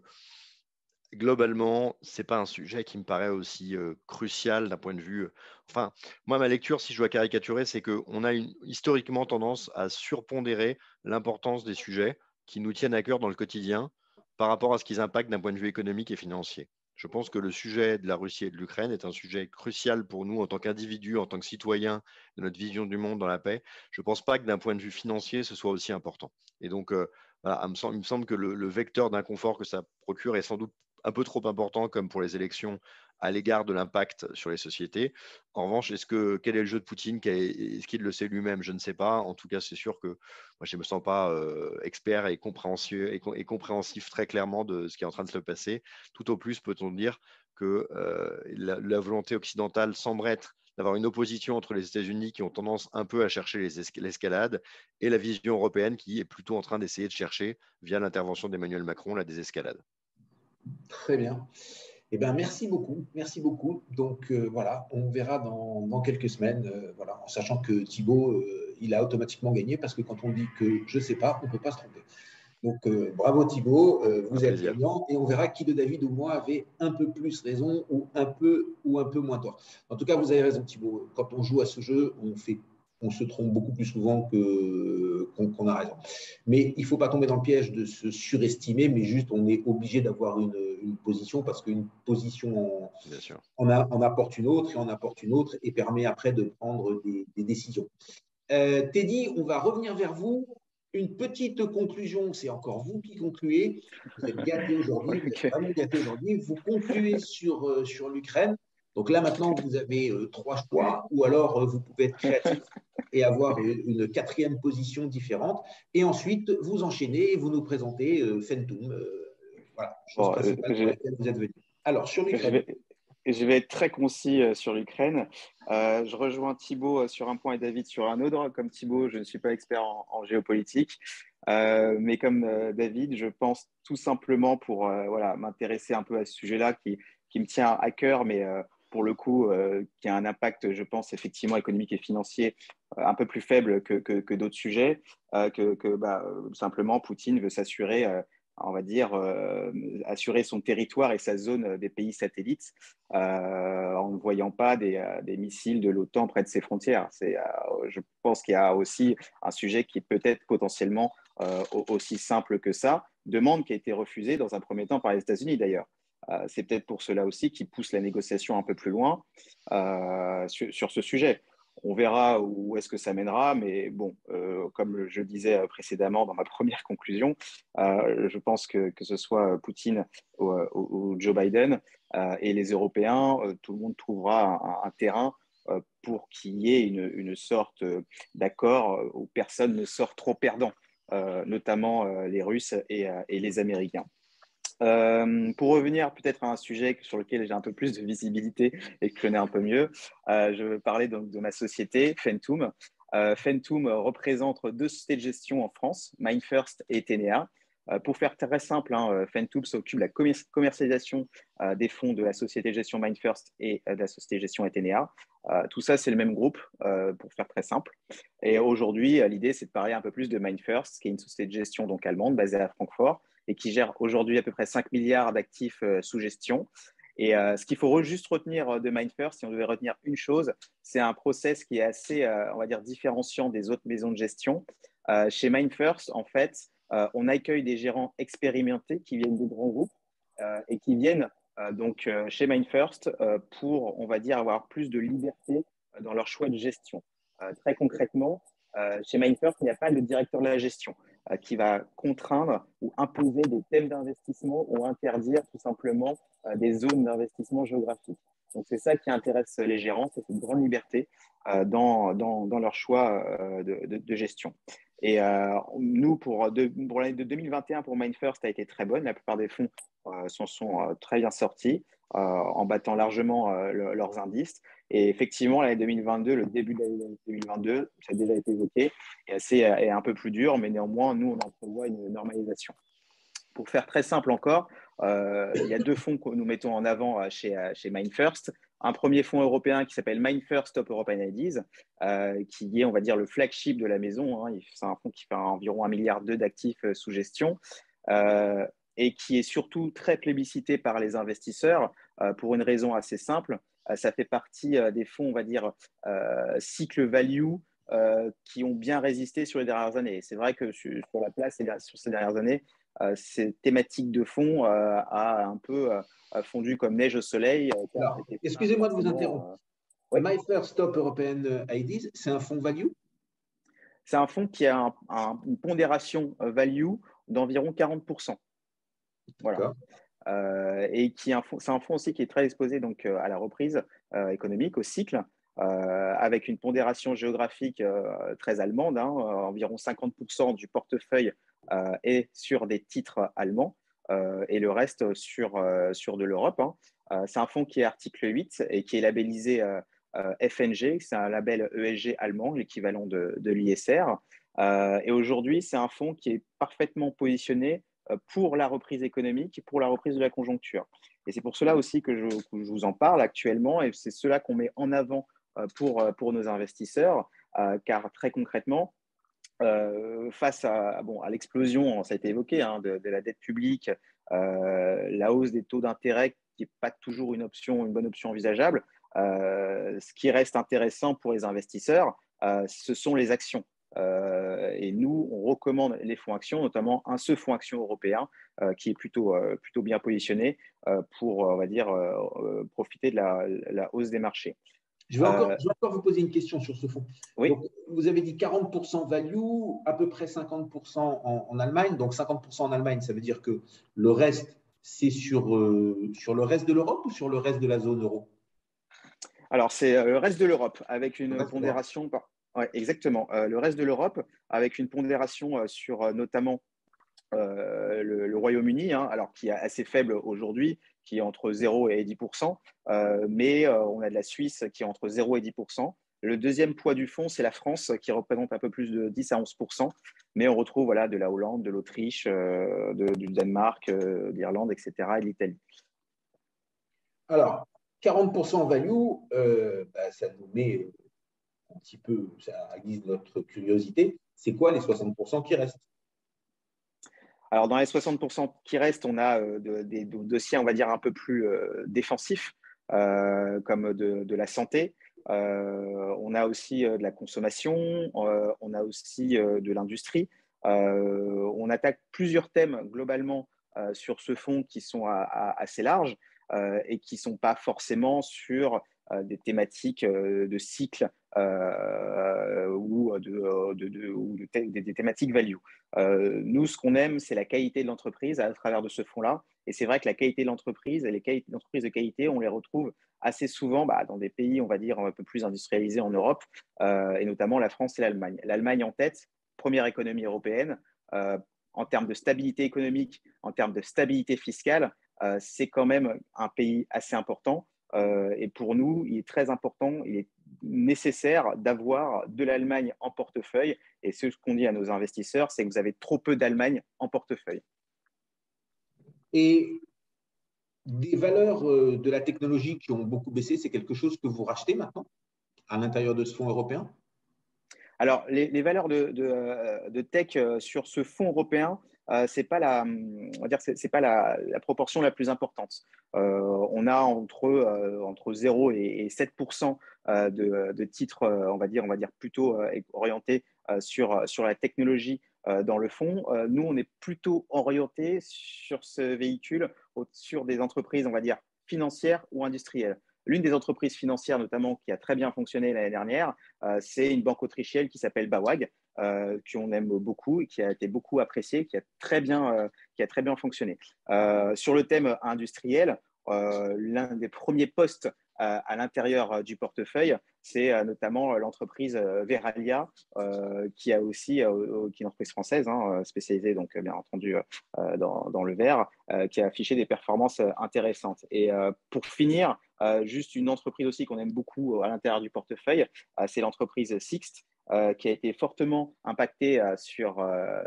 globalement, ce n'est pas un sujet qui me paraît aussi crucial d'un point de vue. Enfin, moi, ma lecture, si je dois caricaturer, c'est qu'on a historiquement tendance à surpondérer l'importance des sujets qui nous tiennent à cœur dans le quotidien par rapport à ce qu'ils impactent d'un point de vue économique et financier. Je pense que le sujet de la Russie et de l'Ukraine est un sujet crucial pour nous en tant qu'individus, en tant que citoyens, de notre vision du monde dans la paix. Je ne pense pas que d'un point de vue financier, ce soit aussi important. Et donc, voilà, il me semble que le vecteur d'inconfort que ça procure est sans doute un peu trop important, comme pour les élections, à l'égard de l'impact sur les sociétés. En revanche, quel est le jeu de Poutine? Est-ce qu'il le sait lui-même? Je ne sais pas. En tout cas, c'est sûr que moi, je ne me sens pas expert et compréhensif très clairement de ce qui est en train de se passer. Tout au plus, peut-on dire que la volonté occidentale semble être d'avoir une opposition entre les États-Unis qui ont tendance un peu à chercher l'escalade et la vision européenne qui est plutôt en train d'essayer de chercher, via l'intervention d'Emmanuel Macron, la désescalade. Très bien. Eh bien, merci beaucoup. Merci beaucoup. Donc, voilà, on verra dans quelques semaines, voilà, en sachant que Thibault, il a automatiquement gagné parce que quand on dit que je ne sais pas, on ne peut pas se tromper. Donc, bravo Thibault, vous êtes gagnant et on verra qui de David ou moi avait un peu plus raison ou un peu moins tort. En tout cas, vous avez raison Thibault. Quand on joue à ce jeu, on se trompe beaucoup plus souvent qu'on a raison. Mais il ne faut pas tomber dans le piège de se surestimer, mais juste on est obligé d'avoir une position parce qu'une position en apporte une autre et en apporte une autre et permet après de prendre des décisions. Teddy, on va revenir vers vous. Une petite conclusion, c'est encore vous qui concluez. Vous êtes gâté aujourd'hui, vous êtes vraiment gâté aujourd'hui. Vous concluez sur l'Ukraine. Donc là, maintenant, vous avez 3 choix, ou alors vous pouvez être créatif et avoir une 4e position différente. Et ensuite, vous enchaînez et vous nous présentez Fentum, voilà, chose principale pour laquelle vous êtes venu. Alors, sur l'Ukraine. Je vais être très concis sur l'Ukraine. Je rejoins Thibault sur un point et David sur un autre. Comme Thibault, je ne suis pas expert en géopolitique. Mais comme David, je pense tout simplement pour voilà, m'intéresser un peu à ce sujet-là qui me tient à cœur, mais pour le coup, qui a un impact, je pense, effectivement économique et financier un peu plus faible que d'autres sujets, simplement Poutine veut s'assurer on va dire, assurer son territoire et sa zone des pays satellites en ne voyant pas des missiles de l'OTAN près de ses frontières. Je pense qu'il y a aussi un sujet qui est peut-être potentiellement aussi simple que ça, demande qui a été refusée dans un premier temps par les États-Unis d'ailleurs. C'est peut-être pour cela aussi qui pousse la négociation un peu plus loin sur ce sujet. On verra où est-ce que ça mènera, mais bon, comme je disais précédemment dans ma première conclusion, je pense que ce soit Poutine ou Joe Biden et les Européens, tout le monde trouvera un terrain pour qu'il y ait une sorte d'accord où personne ne sort trop perdant, notamment les Russes et les Américains. Pour revenir peut-être à un sujet sur lequel j'ai un peu plus de visibilité et que je connais un peu mieux, je veux parler donc de ma société, Fentum. Fentum représente 2 sociétés de gestion en France, MindFirst et Tenea. Pour faire très simple, Fentools s'occupe de la commercialisation des fonds de la société de gestion MindFirst et de la société de gestion Atenea. Tout ça, c'est le même groupe, pour faire très simple. Et aujourd'hui, l'idée, c'est de parler un peu plus de MindFirst, qui est une société de gestion donc allemande basée à Francfort et qui gère aujourd'hui à peu près 5 milliards d'actifs sous gestion. Et ce qu'il faut juste retenir de MindFirst, si on devait retenir une chose, c'est un process qui est assez, on va dire, différenciant des autres maisons de gestion. Chez MindFirst, en fait, on accueille des gérants expérimentés qui viennent de grands groupes et qui viennent donc chez MindFirst pour, on va dire, avoir plus de liberté dans leur choix de gestion. Très concrètement, chez MindFirst, il n'y a pas de directeur de la gestion qui va contraindre ou imposer des thèmes d'investissement ou interdire tout simplement des zones d'investissement géographiques. Donc, c'est ça qui intéresse les gérants, c'est cette grande liberté dans leur choix de gestion. Et nous, pour l'année de 2021, pour MindFirst, a été très bonne. La plupart des fonds s'en sont très bien sortis, en battant largement leurs indices. Et effectivement, l'année 2022, le début de l'année 2022, ça a déjà été évoqué, est un peu plus dur, mais néanmoins, nous, on entrevoit une normalisation. Pour faire très simple encore, il y a 2 fonds que nous mettons en avant chez MindFirst. Un premier fonds européen qui s'appelle MindFirst Top European IDs, qui est, on va dire, le flagship de la maison. C'est un fonds qui fait environ 1,2 milliard d'actifs sous gestion et qui est surtout très plébiscité par les investisseurs pour une raison assez simple. Ça fait partie des fonds, on va dire, cycle value qui ont bien résisté sur les dernières années. C'est vrai que sur la place, sur ces dernières années, ces thématiques de fond a un peu fondu comme neige au soleil. Excusez-moi de vous interrompre. MindFirst Top European IDs, c'est un fonds value? C'est un fonds qui a une pondération value d'environ 40%. Voilà. Et c'est un fonds aussi qui est très exposé donc, à la reprise économique, au cycle, avec une pondération géographique très allemande, environ 50% du portefeuille est sur des titres allemands et le reste sur de l'Europe. C'est un fonds qui est article 8 et qui est labellisé FNG, c'est un label ESG allemand, l'équivalent de l'ISR. Et aujourd'hui, c'est un fonds qui est parfaitement positionné pour la reprise économique et pour la reprise de la conjoncture. Et c'est pour cela aussi que je vous en parle actuellement et c'est cela qu'on met en avant pour nos investisseurs, car très concrètement, face à l'explosion, ça a été évoqué, de la dette publique, la hausse des taux d'intérêt qui n'est pas toujours une bonne option envisageable, ce qui reste intéressant pour les investisseurs, ce sont les actions. Et nous, on recommande les fonds actions, notamment ce fonds action européen qui est plutôt bien positionné pour, on va dire, profiter de la hausse des marchés. Je vais encore vous poser une question sur ce fonds. Oui. Donc, vous avez dit 40% value, à peu près 50% en Allemagne. Donc, 50% en Allemagne, ça veut dire que le reste, c'est sur le reste de l'Europe ou sur le reste de la zone euro? Alors, c'est le reste de l'Europe avec une pondération. Ouais, exactement. Le reste de l'Europe avec une pondération sur notamment le Royaume-Uni, alors qui est assez faible aujourd'hui, qui est entre 0 et 10%, mais on a de la Suisse qui est entre 0 et 10%. Le deuxième poids du fonds, c'est la France qui représente un peu plus de 10 à 11%, mais on retrouve de la Hollande, de l'Autriche, du Danemark, d'Irlande, etc., et de l'Italie. Alors, 40% value, ça nous met un petit peu, ça aiguise notre curiosité. C'est quoi les 60% qui restent? Alors, dans les 60% qui restent, on a des dossiers, on va dire, un peu plus défensifs, comme de la santé. On a aussi de la consommation, on a aussi de l'industrie. On attaque plusieurs thèmes globalement sur ce fonds qui sont assez larges et qui ne sont pas forcément sur des thématiques de cycle ou des thématiques value. Nous, ce qu'on aime, c'est la qualité de l'entreprise à travers de ce fonds-là. Et c'est vrai que la qualité de l'entreprise et les entreprises de qualité, on les retrouve assez souvent dans des pays, on va dire, un peu plus industrialisés en Europe, et notamment la France et l'Allemagne. L'Allemagne en tête, première économie européenne, en termes de stabilité économique, en termes de stabilité fiscale, c'est quand même un pays assez important. Et pour nous, il est très important, il est nécessaire d'avoir de l'Allemagne en portefeuille. Et ce qu'on dit à nos investisseurs, c'est que vous avez trop peu d'Allemagne en portefeuille. Et des valeurs de la technologie qui ont beaucoup baissé, c'est quelque chose que vous rachetez maintenant à l'intérieur de ce fonds européen? Alors, les valeurs de tech sur ce fonds européen, c'est pas on va dire, c'est pas la proportion la plus importante. On a entre 0 et 7% de titres, on va dire plutôt orientés sur la technologie dans le fonds. Nous, on est plutôt orienté sur ce véhicule sur des entreprises, on va dire, financières ou industrielles. L'une des entreprises financières, notamment, qui a très bien fonctionné l'année dernière, c'est une banque autrichienne qui s'appelle BAWAG, qu'on aime beaucoup et qui a été beaucoup appréciée, qui a très bien fonctionné. Sur le thème industriel, l'un des premiers postes à l'intérieur du portefeuille, c'est notamment l'entreprise Veralia, qui est une entreprise française, spécialisée donc bien entendu dans le verre, qui a affiché des performances intéressantes. Et pour finir, juste une entreprise aussi qu'on aime beaucoup à l'intérieur du portefeuille, c'est l'entreprise Sixt, qui a été fortement impactée sur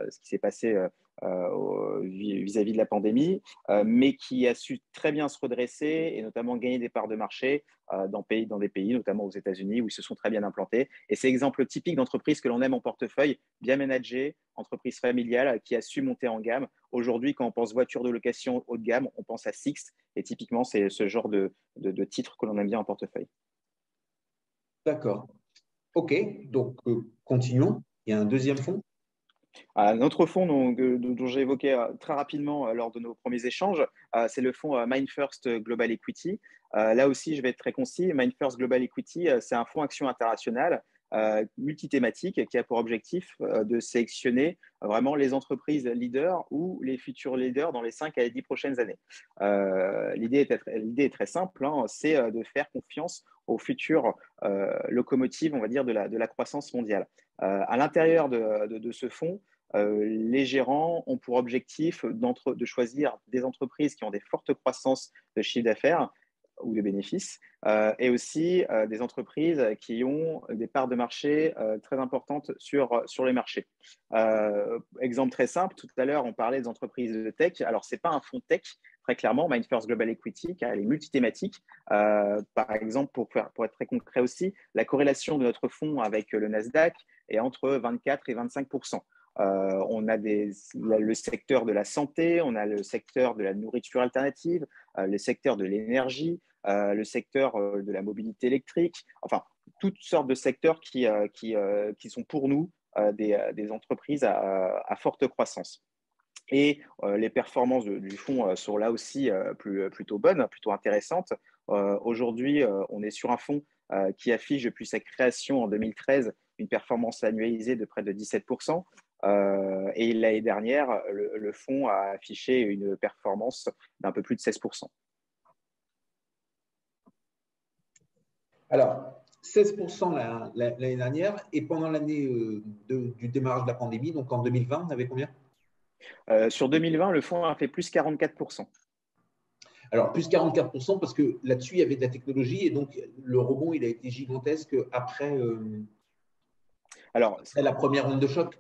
ce qui s'est passé vis-à-vis de la pandémie, mais qui a su très bien se redresser et notamment gagner des parts de marché dans des pays, notamment aux États-Unis, où ils se sont très bien implantés. Et c'est l'exemple typique d'entreprise que l'on aime en portefeuille, bien managée, entreprise familiale qui a su monter en gamme. Aujourd'hui, quand on pense voiture de location haut de gamme, on pense à Sixt. Et typiquement, c'est ce genre de titre que l'on aime bien en portefeuille. D'accord. OK, donc continuons. Il y a un deuxième fonds? Un autre fonds dont j'ai évoqué très rapidement lors de nos premiers échanges, c'est le fonds MainFirst Global Equity. Là aussi, je vais être très concis. MainFirst Global Equity, c'est un fonds action international multithématique qui a pour objectif de sélectionner vraiment les entreprises leaders ou les futurs leaders dans les 5 à 10 prochaines années. L'idée est très simple, c'est de faire confiance aux futures locomotives, on va dire, de la croissance mondiale. À l'intérieur de ce fonds, les gérants ont pour objectif de choisir des entreprises qui ont des fortes croissances de chiffre d'affaires ou de bénéfices, et aussi des entreprises qui ont des parts de marché très importantes sur les marchés. Exemple très simple, tout à l'heure, on parlait des entreprises de tech. Alors, ce n'est pas un fonds tech, très clairement, MainFirst Global Equity, car elle est multithématique. Par exemple, pour être très concret aussi, la corrélation de notre fonds avec le Nasdaq est entre 24 et 25%. On a le secteur de la santé, on a le secteur de la nourriture alternative, le secteur de l'énergie, le secteur de la mobilité électrique, enfin, toutes sortes de secteurs qui sont pour nous des entreprises à forte croissance. Et les performances du fonds sont là aussi plutôt bonnes, plutôt intéressantes. Aujourd'hui, on est sur un fonds qui affiche depuis sa création en 2013 une performance annualisée de près de 17%. Et l'année dernière, le fonds a affiché une performance d'un peu plus de 16%. Alors, 16% l'année dernière, et pendant l'année du démarrage de la pandémie, donc en 2020, on avait combien? Sur 2020, le fonds a fait plus 44%. Alors, plus 44%, parce que là-dessus, il y avait de la technologie, et donc le rebond, il a été gigantesque après la première onde de choc.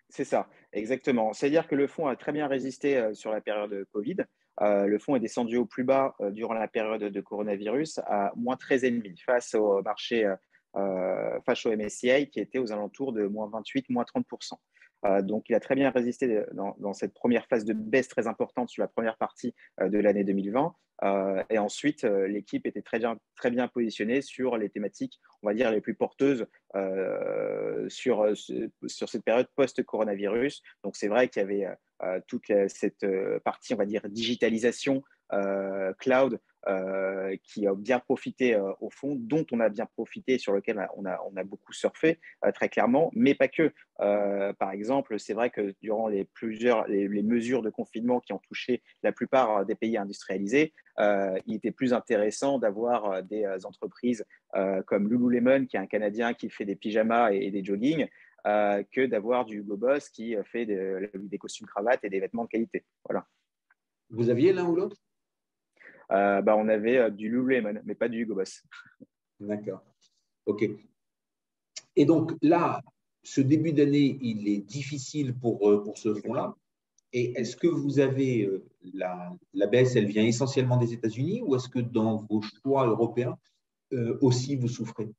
C'est ça, exactement. C'est-à-dire que le fonds a très bien résisté sur la période de Covid. Le fonds est descendu au plus bas durant la période de coronavirus à moins 13,5 face au marché, face au MSCI qui était aux alentours de moins 28, moins 30%. Donc, il a très bien résisté dans cette première phase de baisse très importante sur la première partie de l'année 2020. Et ensuite, l'équipe était très bien positionnée sur les thématiques, on va dire, les plus porteuses sur cette période post-coronavirus. Donc, c'est vrai qu'il y avait toute cette partie, on va dire, digitalisation, cloud, qui a bien profité au fond, dont on a bien profité, sur lequel on a beaucoup surfé, très clairement, mais pas que. Par exemple, c'est vrai que durant les mesures de confinement qui ont touché la plupart des pays industrialisés, il était plus intéressant d'avoir des entreprises comme Lululemon, qui est un Canadien qui fait des pyjamas et des joggings, que d'avoir du Hugo Boss qui fait des costumes cravates et des vêtements de qualité. Voilà. Vous aviez l'un ou l'autre? On avait du Lululemon, mais pas du Hugo Boss. D'accord. OK. Et donc là, ce début d'année, il est difficile pour ce fonds-là. Et est-ce que vous avez la baisse, elle vient essentiellement des États-Unis ou est-ce que dans vos choix européens aussi vous souffrez?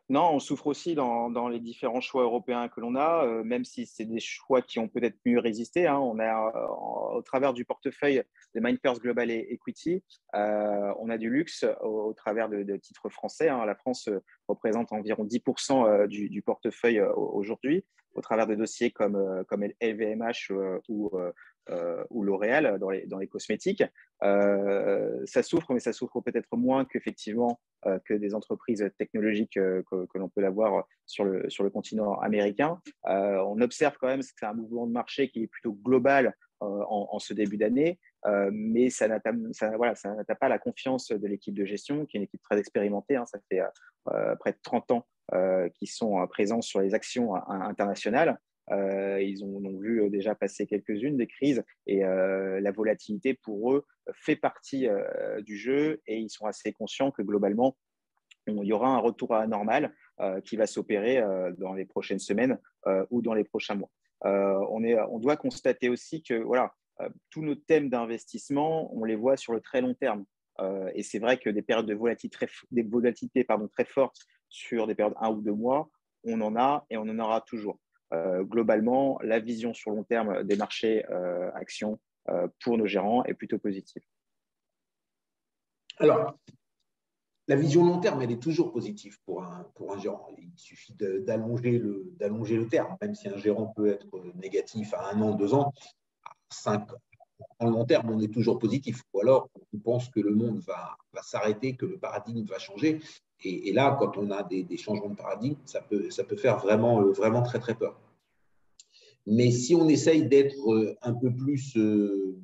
Non, on souffre aussi dans les différents choix européens que l'on a, même si c'est des choix qui ont peut-être mieux résisté, hein. On a, au travers du portefeuille de MainFirst Global Equity, on a du luxe au travers de titres français, hein. La France représente environ 10% du portefeuille aujourd'hui, au travers de dossiers comme LVMH ou L'Oréal dans les cosmétiques. Ça souffre, mais ça souffre peut-être moins qu'effectivement que des entreprises technologiques que l'on peut avoir sur le continent américain. On observe quand même que c'est un mouvement de marché qui est plutôt global en ce début d'année, mais ça n'atteint pas la confiance de l'équipe de gestion, qui est une équipe très expérimentée, hein. Ça fait près de 30 ans qu'ils sont présents sur les actions internationales. Ils ont donc vu déjà passer quelques-unes des crises et la volatilité pour eux fait partie du jeu et ils sont assez conscients que globalement, il y aura un retour à la normale qui va s'opérer dans les prochaines semaines ou dans les prochains mois. On doit constater aussi que voilà, tous nos thèmes d'investissement, on les voit sur le très long terme. Et c'est vrai que des périodes de volatilité très fortes sur des périodes 1 ou 2 mois, on en a et on en aura toujours. Globalement, la vision sur long terme des marchés actions pour nos gérants est plutôt positive. Alors, la vision long terme, elle est toujours positive pour un gérant. Il suffit d'allonger le terme, même si un gérant peut être négatif à 1 an, 2 ans, à 5 ans. En long terme, on est toujours positif. Ou alors, on pense que le monde va s'arrêter, que le paradigme va changer. Et là, quand on a des changements de paradigme, ça peut faire vraiment très, très peur. Mais si on essaye d'être un peu plus, de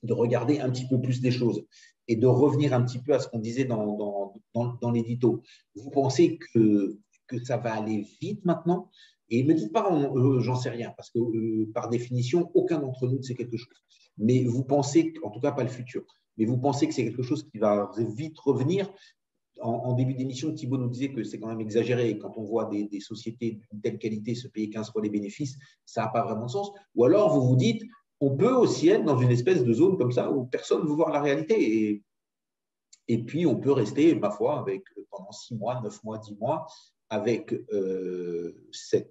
regarder un petit peu plus les choses et de revenir un petit peu à ce qu'on disait dans l'édito, vous pensez que ça va aller vite maintenant? Et ne me dites pas, j'en sais rien, parce que par définition, aucun d'entre nous ne sait quelque chose. Mais vous pensez, en tout cas pas le futur, mais vous pensez que c'est quelque chose qui va vite revenir? En début d'émission, Thibaut nous disait que c'est quand même exagéré. Quand on voit des sociétés d'une telle qualité se payer 15 fois les bénéfices, ça n'a pas vraiment de sens. Ou alors, vous vous dites, on peut aussi être dans une espèce de zone comme ça où personne ne veut voir la réalité. Et puis, on peut rester, ma foi, avec, pendant 6 mois, 9 mois, 10 mois, avec ces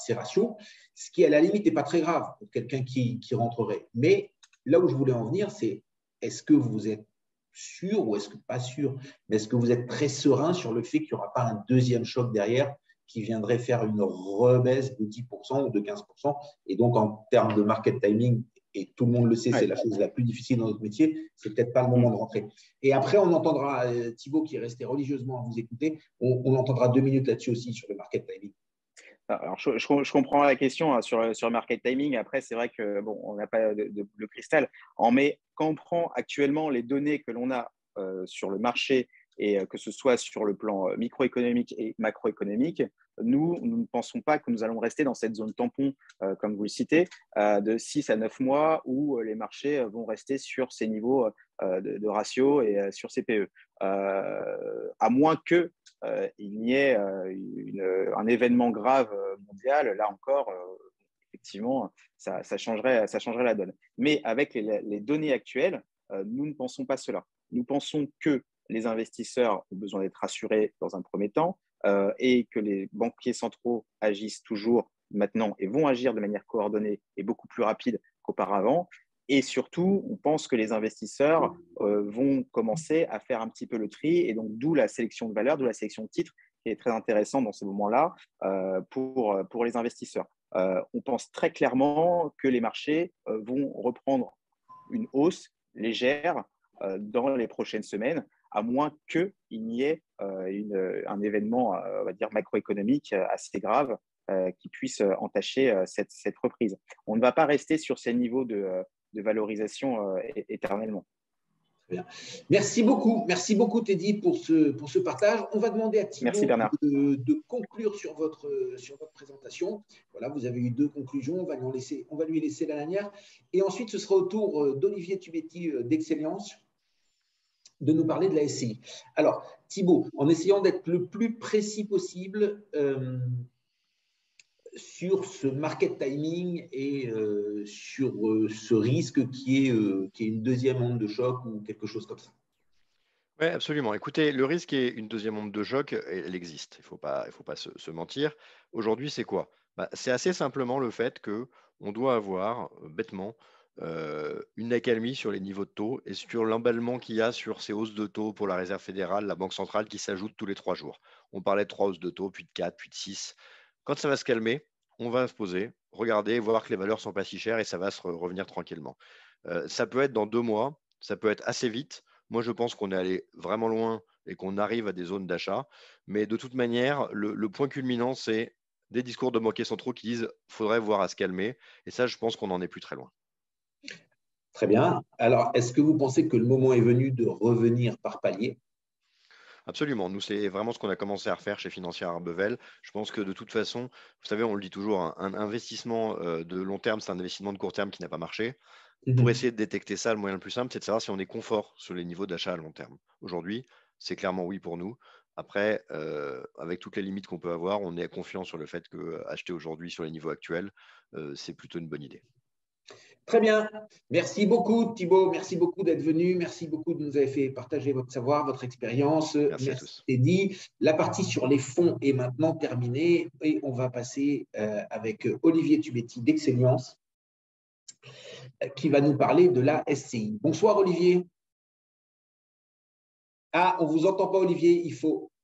ratios, ce qui, à la limite, n'est pas très grave pour quelqu'un qui rentrerait. Mais là où je voulais en venir, c'est est-ce que vous êtes sûr ou est-ce que pas sûr, mais est-ce que vous êtes très serein sur le fait qu'il n'y aura pas un deuxième choc derrière qui viendrait faire une rebaisse de 10% ou de 15%? Et donc, en termes de market timing, et tout le monde le sait, c'est la chose la plus difficile dans notre métier, c'est peut-être pas le moment de rentrer. Et après, on entendra Thibaut, qui est resté religieusement à vous écouter, on entendra 2 minutes là-dessus aussi sur le market timing. Alors, je comprends la question sur le market timing. Après, c'est vrai que bon, on n'a pas de cristal. Mais quand on prend actuellement les données que l'on a sur le marché et que ce soit sur le plan microéconomique et macroéconomique, nous ne pensons pas que nous allons rester dans cette zone tampon, comme vous le citez, de 6 à 9 mois où les marchés vont rester sur ces niveaux de ratio et sur ces PE. À moins que il n'y ait un événement grave mondial, là encore, effectivement, ça changerait la donne. Mais avec les données actuelles, nous ne pensons pas cela. Nous pensons que les investisseurs ont besoin d'être rassurés dans un premier temps et que les banquiers centraux agissent toujours maintenant et vont agir de manière coordonnée et beaucoup plus rapide qu'auparavant. Et surtout, on pense que les investisseurs vont commencer à faire un petit peu le tri et donc d'où la sélection de valeurs, d'où la sélection de titres qui est très intéressante dans ce moment-là pour les investisseurs. On pense très clairement que les marchés vont reprendre une hausse légère dans les prochaines semaines, à moins qu'il n'y ait un événement, on va dire, macroéconomique assez grave qui puisse entacher cette reprise. On ne va pas rester sur ces niveaux de valorisation éternellement. Bien. Merci beaucoup Teddy pour ce partage. On va demander à Thibaut de conclure sur votre présentation. Voilà, vous avez eu 2 conclusions, on va lui laisser la dernière. Et ensuite, ce sera au tour d'Olivier Tubetti d'Excellence de nous parler de la SCI. Alors, Thibaut, en essayant d'être le plus précis possible sur ce market timing et sur ce risque qui est une deuxième onde de choc ou quelque chose comme ça. Oui, absolument. Écoutez, le risque est une deuxième onde de choc, elle existe. Il ne faut pas se mentir. Aujourd'hui, c'est quoi? C'est assez simplement le fait qu'on doit avoir, bêtement, une accalmie sur les niveaux de taux et sur l'emballement qu'il y a sur ces hausses de taux pour la Réserve fédérale, la Banque centrale, qui s'ajoutent tous les 3 jours. On parlait de 3 hausses de taux, puis de 4, puis de 6. Quand ça va se calmer, on va se poser, regarder, voir que les valeurs ne sont pas si chères et ça va se revenir tranquillement. Ça peut être dans 2 mois, ça peut être assez vite. Moi, je pense qu'on est allé vraiment loin et qu'on arrive à des zones d'achat. Mais de toute manière, le point culminant, c'est des discours de banquiers centraux qui disent qu'il faudrait voir à se calmer. Et ça, je pense qu'on n'en est plus très loin. Très bien. Alors, est-ce que vous pensez que le moment est venu de revenir par palier? Absolument. Nous, c'est vraiment ce qu'on a commencé à refaire chez Financière Arbevel. Je pense que de toute façon, vous savez, on le dit toujours, un investissement de long terme, c'est un investissement de court terme qui n'a pas marché. Pour essayer de détecter ça, le moyen le plus simple, c'est de savoir si on est confort sur les niveaux d'achat à long terme. Aujourd'hui, c'est clairement oui pour nous. Après, avec toutes les limites qu'on peut avoir, on est confiant sur le fait qu'acheter aujourd'hui sur les niveaux actuels, c'est plutôt une bonne idée. Très bien. Merci beaucoup, Thibaut. Merci beaucoup d'être venu. Merci beaucoup de nous avoir fait partager votre savoir, votre expérience. Merci à tous. Teddy. La partie sur les fonds est maintenant terminée et on va passer avec Olivier Tubetti d'Excellence qui va nous parler de la SCI. Bonsoir, Olivier. Ah, on ne vous entend pas, Olivier.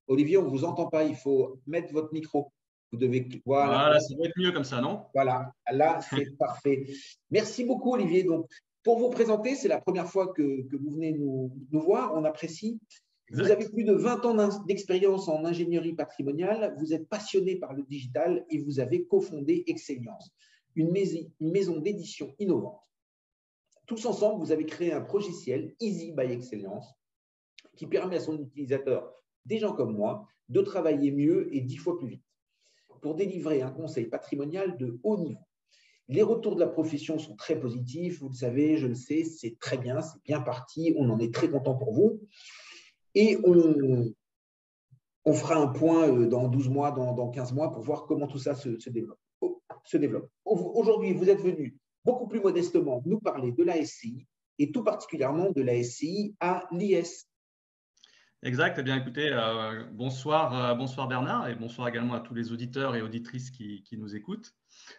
Olivier, on ne vous entend pas. Il faut mettre votre micro. Vous devez… Voilà, ça va être mieux comme ça, non? Voilà, là, c'est parfait. Merci beaucoup, Olivier. Donc, pour vous présenter, c'est la première fois que vous venez nous voir. On apprécie. Exact. Vous avez plus de 20 ans d'expérience en ingénierie patrimoniale. Vous êtes passionné par le digital et vous avez cofondé Excellence, une maison d'édition innovante. Tous ensemble, vous avez créé un logiciel Easy by Excellence qui permet à son utilisateur, des gens comme moi, de travailler mieux et 10 fois plus vite pour délivrer un conseil patrimonial de haut niveau. Les retours de la profession sont très positifs, vous le savez, je le sais, c'est très bien, c'est bien parti, on en est très content pour vous. Et on fera un point dans 12 mois, dans 15 mois pour voir comment tout ça se développe. Aujourd'hui, vous êtes venu beaucoup plus modestement nous parler de la SCI et tout particulièrement de la SCI à l'IS. Exact. Eh bien, écoutez, bonsoir Bernard et bonsoir également à tous les auditeurs et auditrices qui nous écoutent.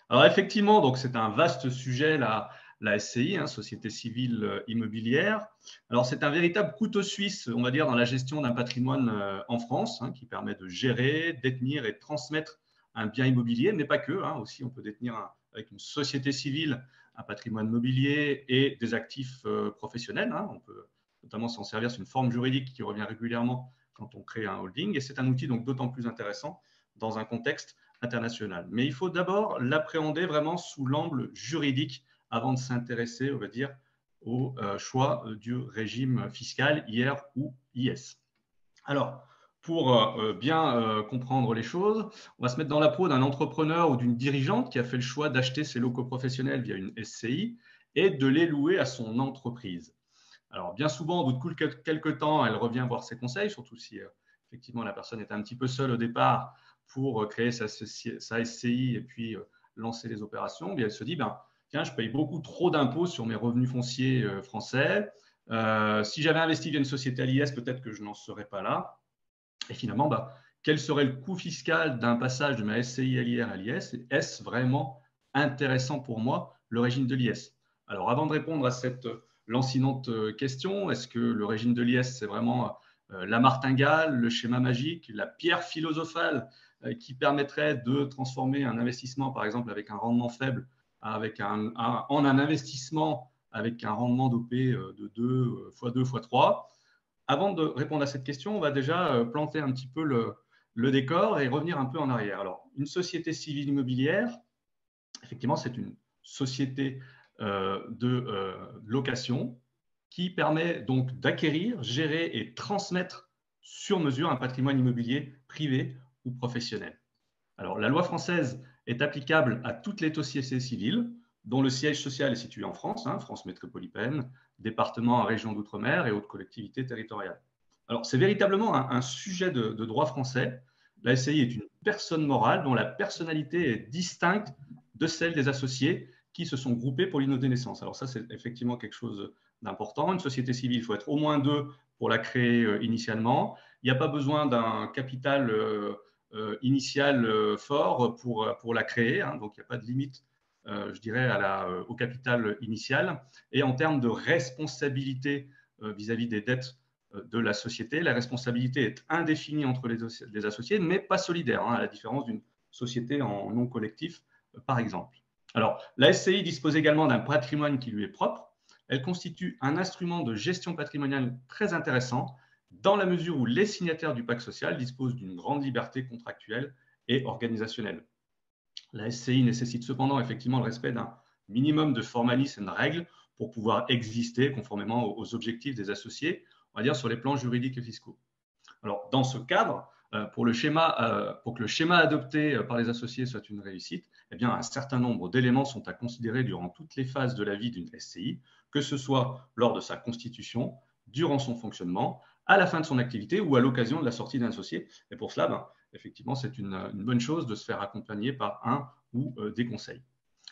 Alors effectivement, donc c'est un vaste sujet, la SCI, Société civile immobilière. Alors c'est un véritable couteau suisse, on va dire, dans la gestion d'un patrimoine en France, qui permet de gérer, détenir et transmettre un bien immobilier, mais pas que. Aussi, on peut détenir avec une société civile un patrimoine mobilier et des actifs professionnels. On peut notamment s'en servir, c'est une forme juridique qui revient régulièrement quand on crée un holding, et c'est un outil donc d'autant plus intéressant dans un contexte international. Mais il faut d'abord l'appréhender vraiment sous l'angle juridique avant de s'intéresser, on va dire, au choix du régime fiscal IR ou IS. Alors, pour bien comprendre les choses, on va se mettre dans la peau d'un entrepreneur ou d'une dirigeante qui a fait le choix d'acheter ses locaux professionnels via une SCI et de les louer à son entreprise. Alors, bien souvent, au bout de quelques temps, elle revient voir ses conseils, surtout si effectivement la personne est un petit peu seule au départ pour créer sa SCI et puis lancer les opérations. Bien, elle se dit, tiens, je paye beaucoup trop d'impôts sur mes revenus fonciers français. Si j'avais investi via une société à l'IS, peut-être que je n'en serais pas là. Et finalement, quel serait le coût fiscal d'un passage de ma SCI à l'IR à l'IS? Est-ce vraiment intéressant pour moi, le régime de l'IS? Alors, avant de répondre à cette lancinante question, est-ce que le régime de l'IS, c'est vraiment la martingale, le schéma magique, la pierre philosophale qui permettrait de transformer un investissement, par exemple, avec un rendement faible, en un investissement avec un rendement d'OP de 2 x 2 x 3? Avant de répondre à cette question, on va déjà planter un petit peu le décor et revenir un peu en arrière. Alors, une société civile immobilière, effectivement, c'est une société de location qui permet donc d'acquérir, gérer et transmettre sur mesure un patrimoine immobilier privé ou professionnel. Alors, la loi française est applicable à toutes les sociétés civiles, dont le siège social est situé en France, France métropolitaine, départements, régions d'outre-mer et autres collectivités territoriales. Alors, c'est véritablement un sujet de droit français. La SCI est une personne morale dont la personnalité est distincte de celle des associés qui se sont groupés pour l'unité de naissance. Alors ça, c'est effectivement quelque chose d'important. Une société civile, il faut être au moins 2 pour la créer initialement. Il n'y a pas besoin d'un capital initial fort pour la créer, donc il n'y a pas de limite, je dirais, au capital initial. Et en termes de responsabilité vis-à-vis des dettes de la société, la responsabilité est indéfinie entre les associés, mais pas solidaire, à la différence d'une société en non collectif, par exemple. Alors, la SCI dispose également d'un patrimoine qui lui est propre. Elle constitue un instrument de gestion patrimoniale très intéressant dans la mesure où les signataires du pacte social disposent d'une grande liberté contractuelle et organisationnelle. La SCI nécessite cependant effectivement le respect d'un minimum de formalisme et de règles pour pouvoir exister conformément aux objectifs des associés, on va dire sur les plans juridiques et fiscaux. Alors, dans ce cadre, pour que le schéma adopté par les associés soit une réussite, eh bien, un certain nombre d'éléments sont à considérer durant toutes les phases de la vie d'une SCI, que ce soit lors de sa constitution, durant son fonctionnement, à la fin de son activité ou à l'occasion de la sortie d'un associé. Et pour cela, effectivement, c'est une bonne chose de se faire accompagner par un ou des conseils.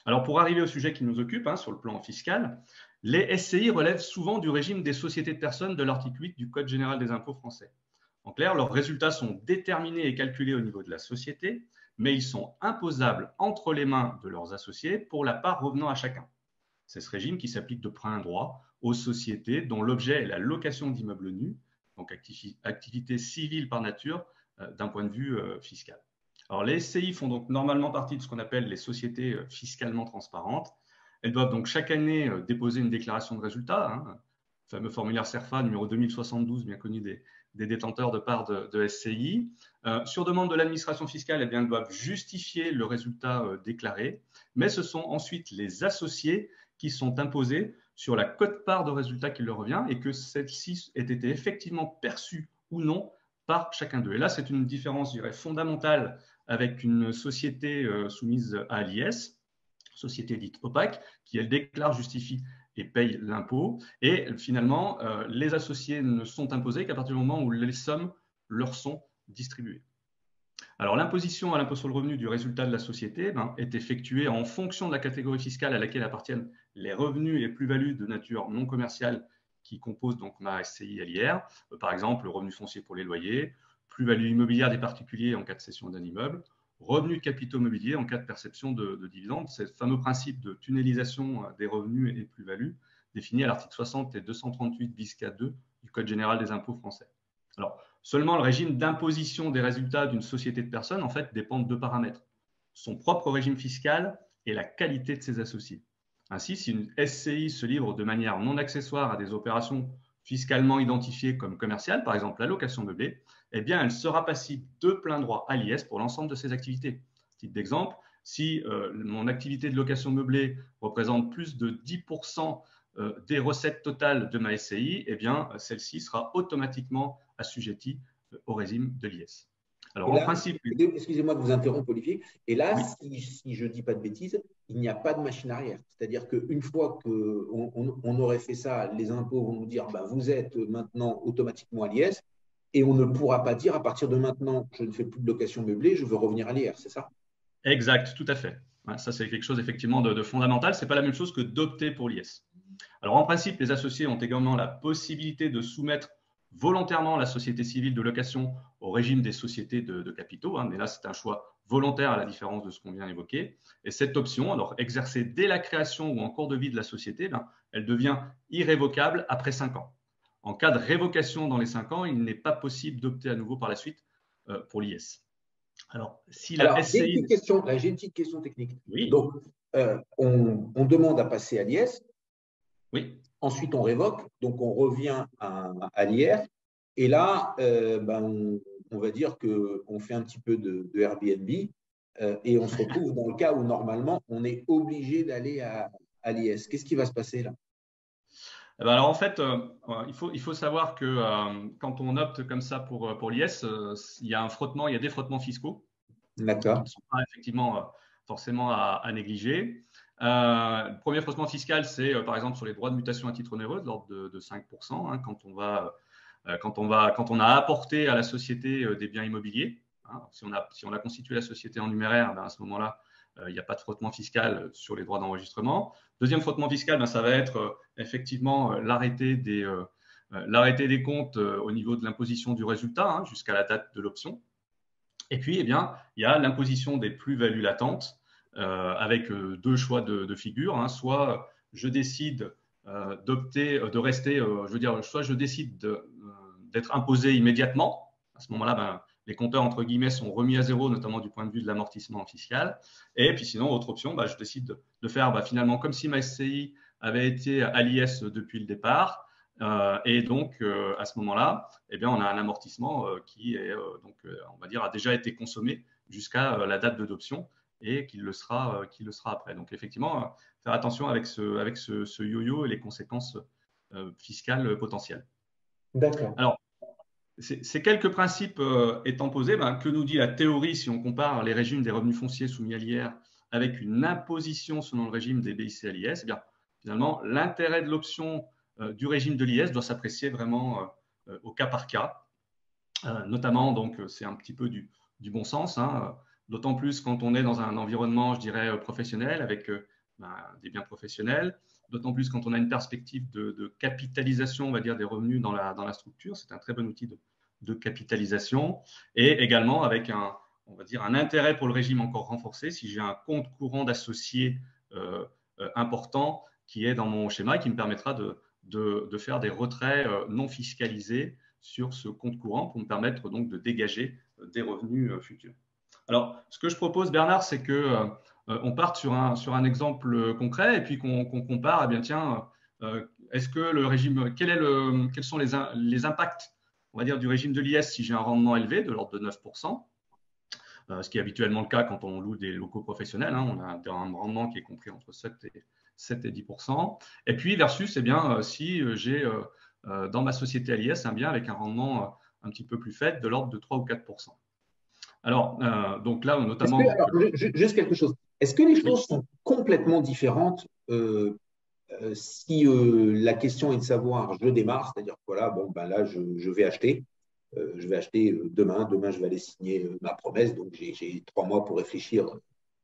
Alors, pour arriver au sujet qui nous occupe, sur le plan fiscal, les SCI relèvent souvent du régime des sociétés de personnes de l'article 8 du Code général des impôts français. En clair, leurs résultats sont déterminés et calculés au niveau de la société, mais ils sont imposables entre les mains de leurs associés pour la part revenant à chacun. C'est ce régime qui s'applique de plein droit aux sociétés dont l'objet est la location d'immeubles nus, donc activité civile par nature d'un point de vue fiscal. Alors, les SCI font donc normalement partie de ce qu'on appelle les sociétés fiscalement transparentes. Elles doivent donc chaque année déposer une déclaration de résultat, le fameux formulaire CERFA numéro 2072, bien connu des détenteurs de parts de SCI. Sur demande de l'administration fiscale, eh bien, elles doivent justifier le résultat déclaré, mais ce sont ensuite les associés qui sont imposés sur la quote-part de résultat qui leur revient et que celle-ci ait été effectivement perçue ou non par chacun d'eux. Et là, c'est une différence, je dirais, fondamentale avec une société soumise à l'IS, société dite opaque, qui, elle, déclare, justifie et paye l'impôt. Et finalement, les associés ne sont imposés qu'à partir du moment où les sommes leur sont distribuées. Alors, l'imposition à l'impôt sur le revenu du résultat de la société est effectuée en fonction de la catégorie fiscale à laquelle appartiennent les revenus et plus-values de nature non commerciale qui composent donc ma SCI LIR. Par exemple, le revenu foncier pour les loyers, plus-value immobilière des particuliers en cas de cession d'un immeuble, revenus de capitaux mobiliers en cas de perception de dividendes. C'est le fameux principe de tunnelisation des revenus et plus-values défini à l'article 60 et 238 bis K2 du Code général des impôts français. Alors, seulement le régime d'imposition des résultats d'une société de personnes, en fait, dépend de 2 paramètres. Son propre régime fiscal et la qualité de ses associés. Ainsi, si une SCI se livre de manière non accessoire à des opérations fiscalement identifiées comme commerciales, par exemple la location meublée, eh bien, elle sera passible de plein droit à l'IS pour l'ensemble de ses activités. Titre d'exemple, si mon activité de location meublée représente plus de 10% des recettes totales de ma SCI, eh bien, celle-ci sera automatiquement assujettie au régime de l'IS. Alors, là, en principe… Excusez-moi de vous interrompre, Olivier. Et là, oui. si je ne dis pas de bêtises, il n'y a pas de machine arrière. C'est-à-dire qu'une fois qu'on aurait fait ça, les impôts vont nous dire vous êtes maintenant automatiquement à l'IS et on ne pourra pas dire à partir de maintenant, je ne fais plus de location meublée, je veux revenir à l'IR, c'est ça? Exact, tout à fait. Ouais, ça, c'est quelque chose effectivement de fondamental. Ce n'est pas la même chose que d'opter pour l'IS. Alors, en principe, les associés ont également la possibilité de soumettre volontairement la société civile de location au régime des sociétés de capitaux, mais là, c'est un choix volontaire à la différence de ce qu'on vient d'évoquer. Et cette option, alors exercée dès la création ou en cours de vie de la société, elle devient irrévocable après 5 ans. En cas de révocation dans les 5 ans, il n'est pas possible d'opter à nouveau par la suite pour l'IS. Alors, si la SCI… J'ai une petite question technique. Oui. Donc, on demande à passer à l'IS. Oui. Ensuite, on révoque, donc on revient à l'IR. Et là, on va dire qu'on fait un petit peu de Airbnb et on se retrouve dans le cas où normalement, on est obligé d'aller à l'IS. Qu'est-ce qui va se passer là? Alors en fait, il faut savoir que quand on opte comme ça pour l'IS, il y a il y a des frottements fiscaux qui ne sont pas effectivement forcément à négliger. Le premier faussement fiscal, c'est par exemple sur les droits de mutation à titre onéreux de l'ordre de 5%, hein, quand on a apporté à la société des biens immobiliers. Hein, si on a constitué la société en numéraire, ben à ce moment-là, il n'y a pas de frottement fiscal sur les droits d'enregistrement. Deuxième frottement fiscal, ben ça va être effectivement l'arrêté des comptes au niveau de l'imposition du résultat, hein, jusqu'à la date de l'option. Et puis, eh bien, il y a l'imposition des plus-values latentes avec deux choix de figure. Hein. Soit je décide de rester, soit je décide d'être imposé immédiatement. À ce moment-là, ben, les compteurs, entre guillemets, sont remis à zéro, notamment du point de vue de l'amortissement fiscal. Et puis sinon, autre option, ben, je décide de faire finalement comme si ma SCI avait été à l'IS depuis le départ. Et donc, à ce moment-là, eh bien, on a un amortissement qui est, on va dire, a déjà été consommé jusqu'à la date d'adoption et qu'il le sera après. Donc, effectivement, faire attention avec ce yo-yo et les conséquences fiscales potentielles. D'accord. Alors, ces quelques principes étant posés, que nous dit la théorie si on compare les régimes des revenus fonciers soumis à l'IR avec une imposition selon le régime des BIC à l'IS? Eh bien, finalement, l'intérêt de l'option du régime de l'IS doit s'apprécier vraiment au cas par cas, notamment, donc, c'est un petit peu du bon sens, hein, d'autant plus quand on est dans un environnement, je dirais, professionnel, avec des biens professionnels, d'autant plus quand on a une perspective de capitalisation, on va dire, des revenus dans la structure. C'est un très bon outil de capitalisation, et également avec on va dire, un intérêt pour le régime encore renforcé si j'ai un compte courant d'associés important qui est dans mon schéma et qui me permettra de faire des retraits non fiscalisés sur ce compte courant pour me permettre donc de dégager des revenus futurs. Alors, ce que je propose, Bernard, c'est qu'on parte sur un exemple concret et puis qu'on compare, eh bien, tiens, est-ce que le régime, quels sont les impacts, on va dire, du régime de l'IS si j'ai un rendement élevé de l'ordre de 9%, ce qui est habituellement le cas quand on loue des locaux professionnels, hein, on a un rendement qui est compris entre 7 et 10%. Et puis, versus, eh bien, si j'ai dans ma société à l'IS un bien avec un rendement un petit peu plus faible de l'ordre de 3 ou 4%. Alors, donc là, notamment… Juste quelque chose. Est-ce que les choses sont complètement différentes si la question est de savoir, je démarre, c'est-à-dire que voilà, bon, ben là, je vais acheter. Je vais acheter demain. Demain, je vais aller signer ma promesse. Donc, j'ai 3 mois pour réfléchir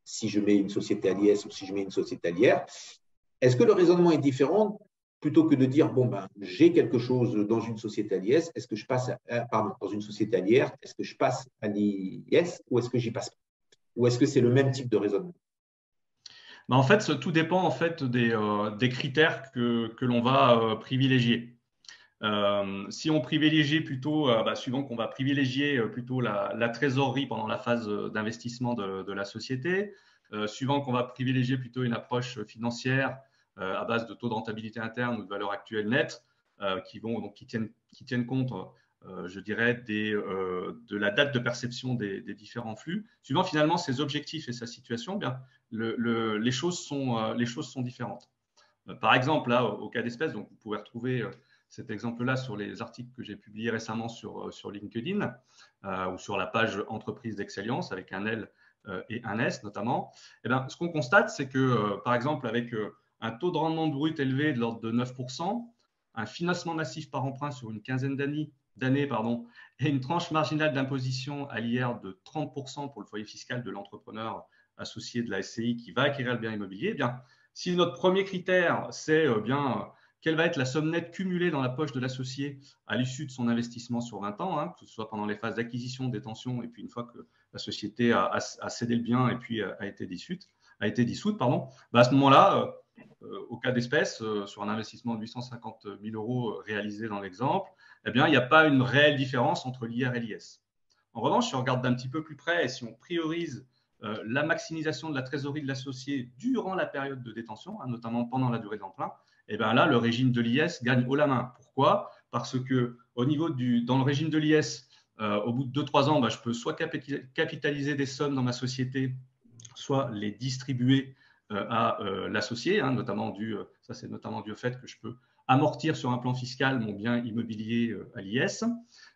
si je mets une société à l'IS ou si je mets une société à l'IR. Est-ce que le raisonnement est différent plutôt que de dire, bon, ben, j'ai quelque chose dans une société à l'IS, est-ce que je passe dans une société à l'IR, est-ce que je passe à l'IS ou est-ce que j'y passe pas? Ou est-ce que c'est le même type de raisonnement? En fait, tout dépend en fait des critères que l'on va privilégier. Si on privilégie plutôt, suivant qu'on va privilégier plutôt la trésorerie pendant la phase d'investissement de la société, suivant qu'on va privilégier plutôt une approche financière à base de taux de rentabilité interne ou de valeur actuelle nette, qui tiennent compte, je dirais, de la date de perception des différents flux. Suivant finalement ses objectifs et sa situation, bien, les choses sont différentes. Par exemple, là, au cas d'espèce, donc vous pouvez retrouver cet exemple-là sur les articles que j'ai publiés récemment sur LinkedIn ou sur la page entreprise d'Excellence avec un L et un S notamment. Et bien, ce qu'on constate, c'est que, par exemple, avec un taux de rendement brut élevé de l'ordre de 9%, un financement massif par emprunt sur une quinzaine d'années, et une tranche marginale d'imposition à l'IR de 30% pour le foyer fiscal de l'entrepreneur associé de la SCI qui va acquérir le bien immobilier, eh bien, si notre premier critère, c'est quelle va être la somme nette cumulée dans la poche de l'associé à l'issue de son investissement sur 20 ans, hein, que ce soit pendant les phases d'acquisition, détention, et puis une fois que la société a cédé le bien et puis a été dissoute, à ce moment-là, au cas d'espèce, sur un investissement de 850 000 € réalisé dans l'exemple, eh bien, il n'y a pas une réelle différence entre l'IR et l'IS. En revanche, si on regarde d'un petit peu plus près et si on priorise la maximisation de la trésorerie de l'associé durant la période de détention, hein, notamment pendant la durée d'emprunt, et bien là, le régime de l'IS gagne haut la main. Pourquoi? Parce que dans le régime de l'IS, au bout de 2-3 ans, je peux soit capitaliser des sommes dans ma société, soit les distribuer à l'associé, hein, ça c'est notamment dû au fait que je peux amortir sur un plan fiscal mon bien immobilier à l'IS,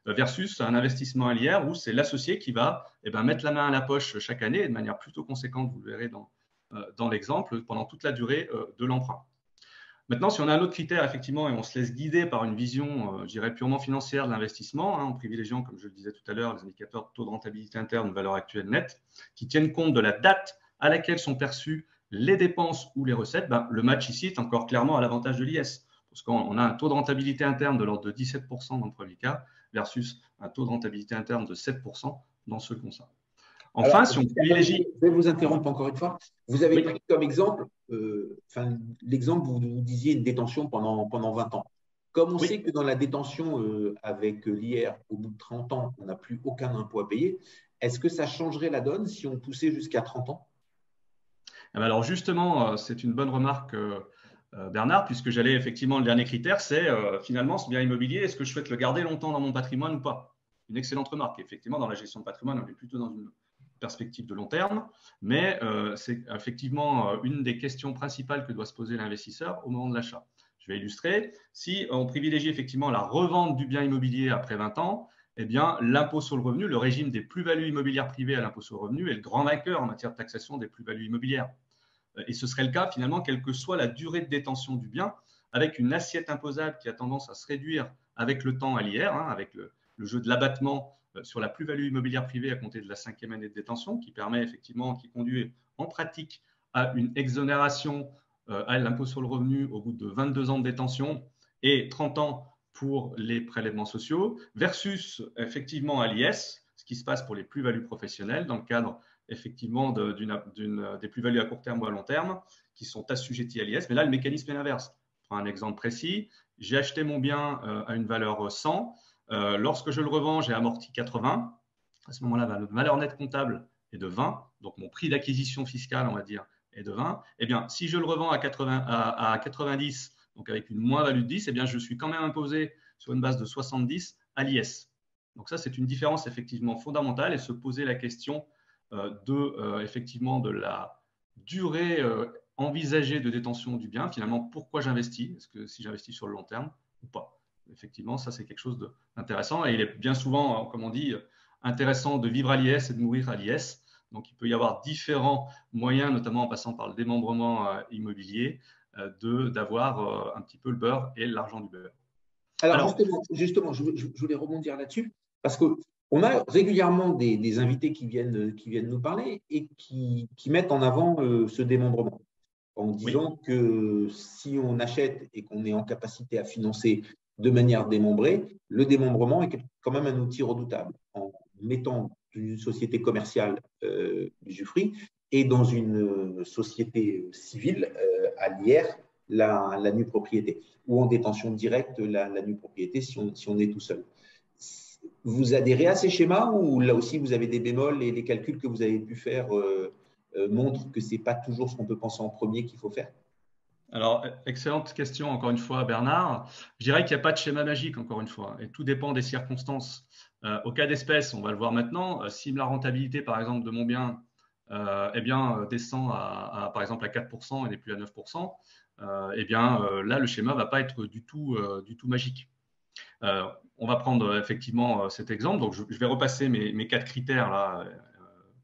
versus un investissement à l'IR où c'est l'associé qui va mettre la main à la poche chaque année et de manière plutôt conséquente, vous le verrez dans l'exemple pendant toute la durée de l'emprunt. Maintenant, si on a un autre critère, effectivement, et on se laisse guider par une vision, je dirais, purement financière de l'investissement, en privilégiant, comme je le disais tout à l'heure, les indicateurs de taux de rentabilité interne, valeur actuelle nette, qui tiennent compte de la date à laquelle sont perçues les dépenses ou les recettes, le match ici est encore clairement à l'avantage de l'IS. Parce qu'on a un taux de rentabilité interne de l'ordre de 17% dans le premier cas, versus un taux de rentabilité interne de 7% dans ce second cas. Enfin, alors, si on privilégie… Je vais vous interrompre encore une fois. Vous avez pris comme exemple, l'exemple, vous disiez une détention pendant 20 ans. Comme on sait que dans la détention avec l'IR, au bout de 30 ans, on n'a plus aucun impôt à payer, est-ce que ça changerait la donne si on poussait jusqu'à 30 ans? Alors justement, c'est une bonne remarque, Bernard, puisque j'allais effectivement, le dernier critère, c'est finalement ce bien immobilier, est-ce que je souhaite le garder longtemps dans mon patrimoine ou pas? Une excellente remarque. Effectivement, dans la gestion de patrimoine, on est plutôt dans une perspective de long terme, mais c'est effectivement une des questions principales que doit se poser l'investisseur au moment de l'achat. Je vais illustrer. Si on privilégie effectivement la revente du bien immobilier après 20 ans, eh bien, l'impôt sur le revenu, le régime des plus-values immobilières privées à l'impôt sur le revenu est le grand vainqueur en matière de taxation des plus-values immobilières. Et ce serait le cas finalement, quelle que soit la durée de détention du bien, avec une assiette imposable qui a tendance à se réduire avec le temps à l'IR, avec le jeu de l'abattement sur la plus-value immobilière privée à compter de la 5e année de détention, qui permet effectivement, qui conduit en pratique à une exonération à l'impôt sur le revenu au bout de 22 ans de détention et 30 ans pour les prélèvements sociaux, versus effectivement à l'IS, ce qui se passe pour les plus-values professionnelles dans le cadre effectivement des plus-values à court terme ou à long terme qui sont assujetties à l'IS. Mais là, le mécanisme est l'inverse. Je prends un exemple précis. J'ai acheté mon bien à une valeur 100. Lorsque je le revends, j'ai amorti 80. À ce moment-là, la valeur nette comptable est de 20. Donc, mon prix d'acquisition fiscale, on va dire, est de 20. Eh bien, si je le revends à 90, donc avec une moins-value de 10, eh bien, je suis quand même imposé sur une base de 70 à l'IS. Donc ça, c'est une différence effectivement fondamentale et se poser la question effectivement de la durée envisagée de détention du bien. Finalement, pourquoi j'investis? Est-ce que si j'investis sur le long terme ou pas? Effectivement, ça, c'est quelque chose d'intéressant. Et il est bien souvent, comme on dit, intéressant de vivre à l'IS et de mourir à l'IS. Donc, il peut y avoir différents moyens, notamment en passant par le démembrement immobilier, d'avoir un petit peu le beurre et l'argent du beurre. Alors justement, je voulais rebondir là-dessus, parce qu'on a régulièrement des invités qui viennent nous parler et qui mettent en avant ce démembrement, en disant que si on achète et qu'on est en capacité à financer de manière démembrée, le démembrement est quand même un outil redoutable. En mettant une société commerciale usufruit et dans une société civile à l'IR, la nue propriété, ou en détention directe, la nue propriété si on est tout seul. Vous adhérez à ces schémas ou là aussi vous avez des bémols et les calculs que vous avez pu faire montrent que ce n'est pas toujours ce qu'on peut penser en premier qu'il faut faire? Alors, excellente question encore une fois, Bernard. Je dirais qu'il n'y a pas de schéma magique encore une fois et tout dépend des circonstances. Au cas d'espèce, on va le voir maintenant, si la rentabilité par exemple de mon bien descend par exemple à 4% et n'est plus à 9%, là le schéma ne va pas être du tout magique. On va prendre effectivement cet exemple. Donc, je vais repasser mes 4 critères là,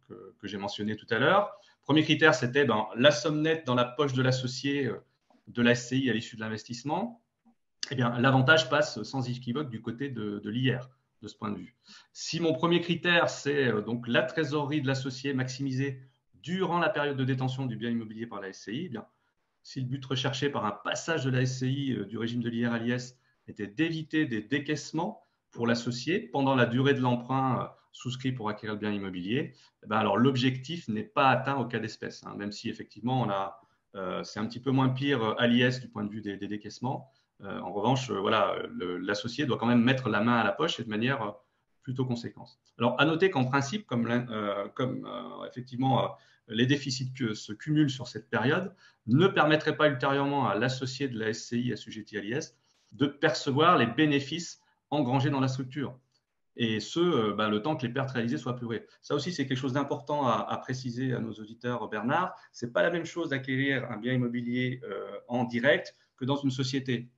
que j'ai mentionnés tout à l'heure. Premier critère, c'était la somme nette dans la poche de l'associé de la SCI à l'issue de l'investissement. Eh bien, l'avantage passe sans équivoque du côté de l'IR, de ce point de vue. Si mon premier critère, c'est donc la trésorerie de l'associé maximisée durant la période de détention du bien immobilier par la SCI, eh bien, si le but recherché par un passage de la SCI du régime de l'IR à l'IS était d'éviter des décaissements pour l'associé pendant la durée de l'emprunt souscrit pour acquérir le bien immobilier, alors l'objectif n'est pas atteint au cas d'espèce, même si effectivement c'est un petit peu moins pire à l'IS du point de vue des décaissements. En revanche, l'associé doit quand même mettre la main à la poche et de manière plutôt conséquente. Alors, à noter qu'en principe, comme effectivement les déficits que se cumulent sur cette période ne permettraient pas ultérieurement à l'associé de la SCI assujetti à l'IS de percevoir les bénéfices engrangés dans la structure. Et le temps que les pertes réalisées soient apurées. Ça aussi, c'est quelque chose d'important à préciser à nos auditeurs, Bernard. Ce n'est pas la même chose d'acquérir un bien immobilier en direct que dans une société,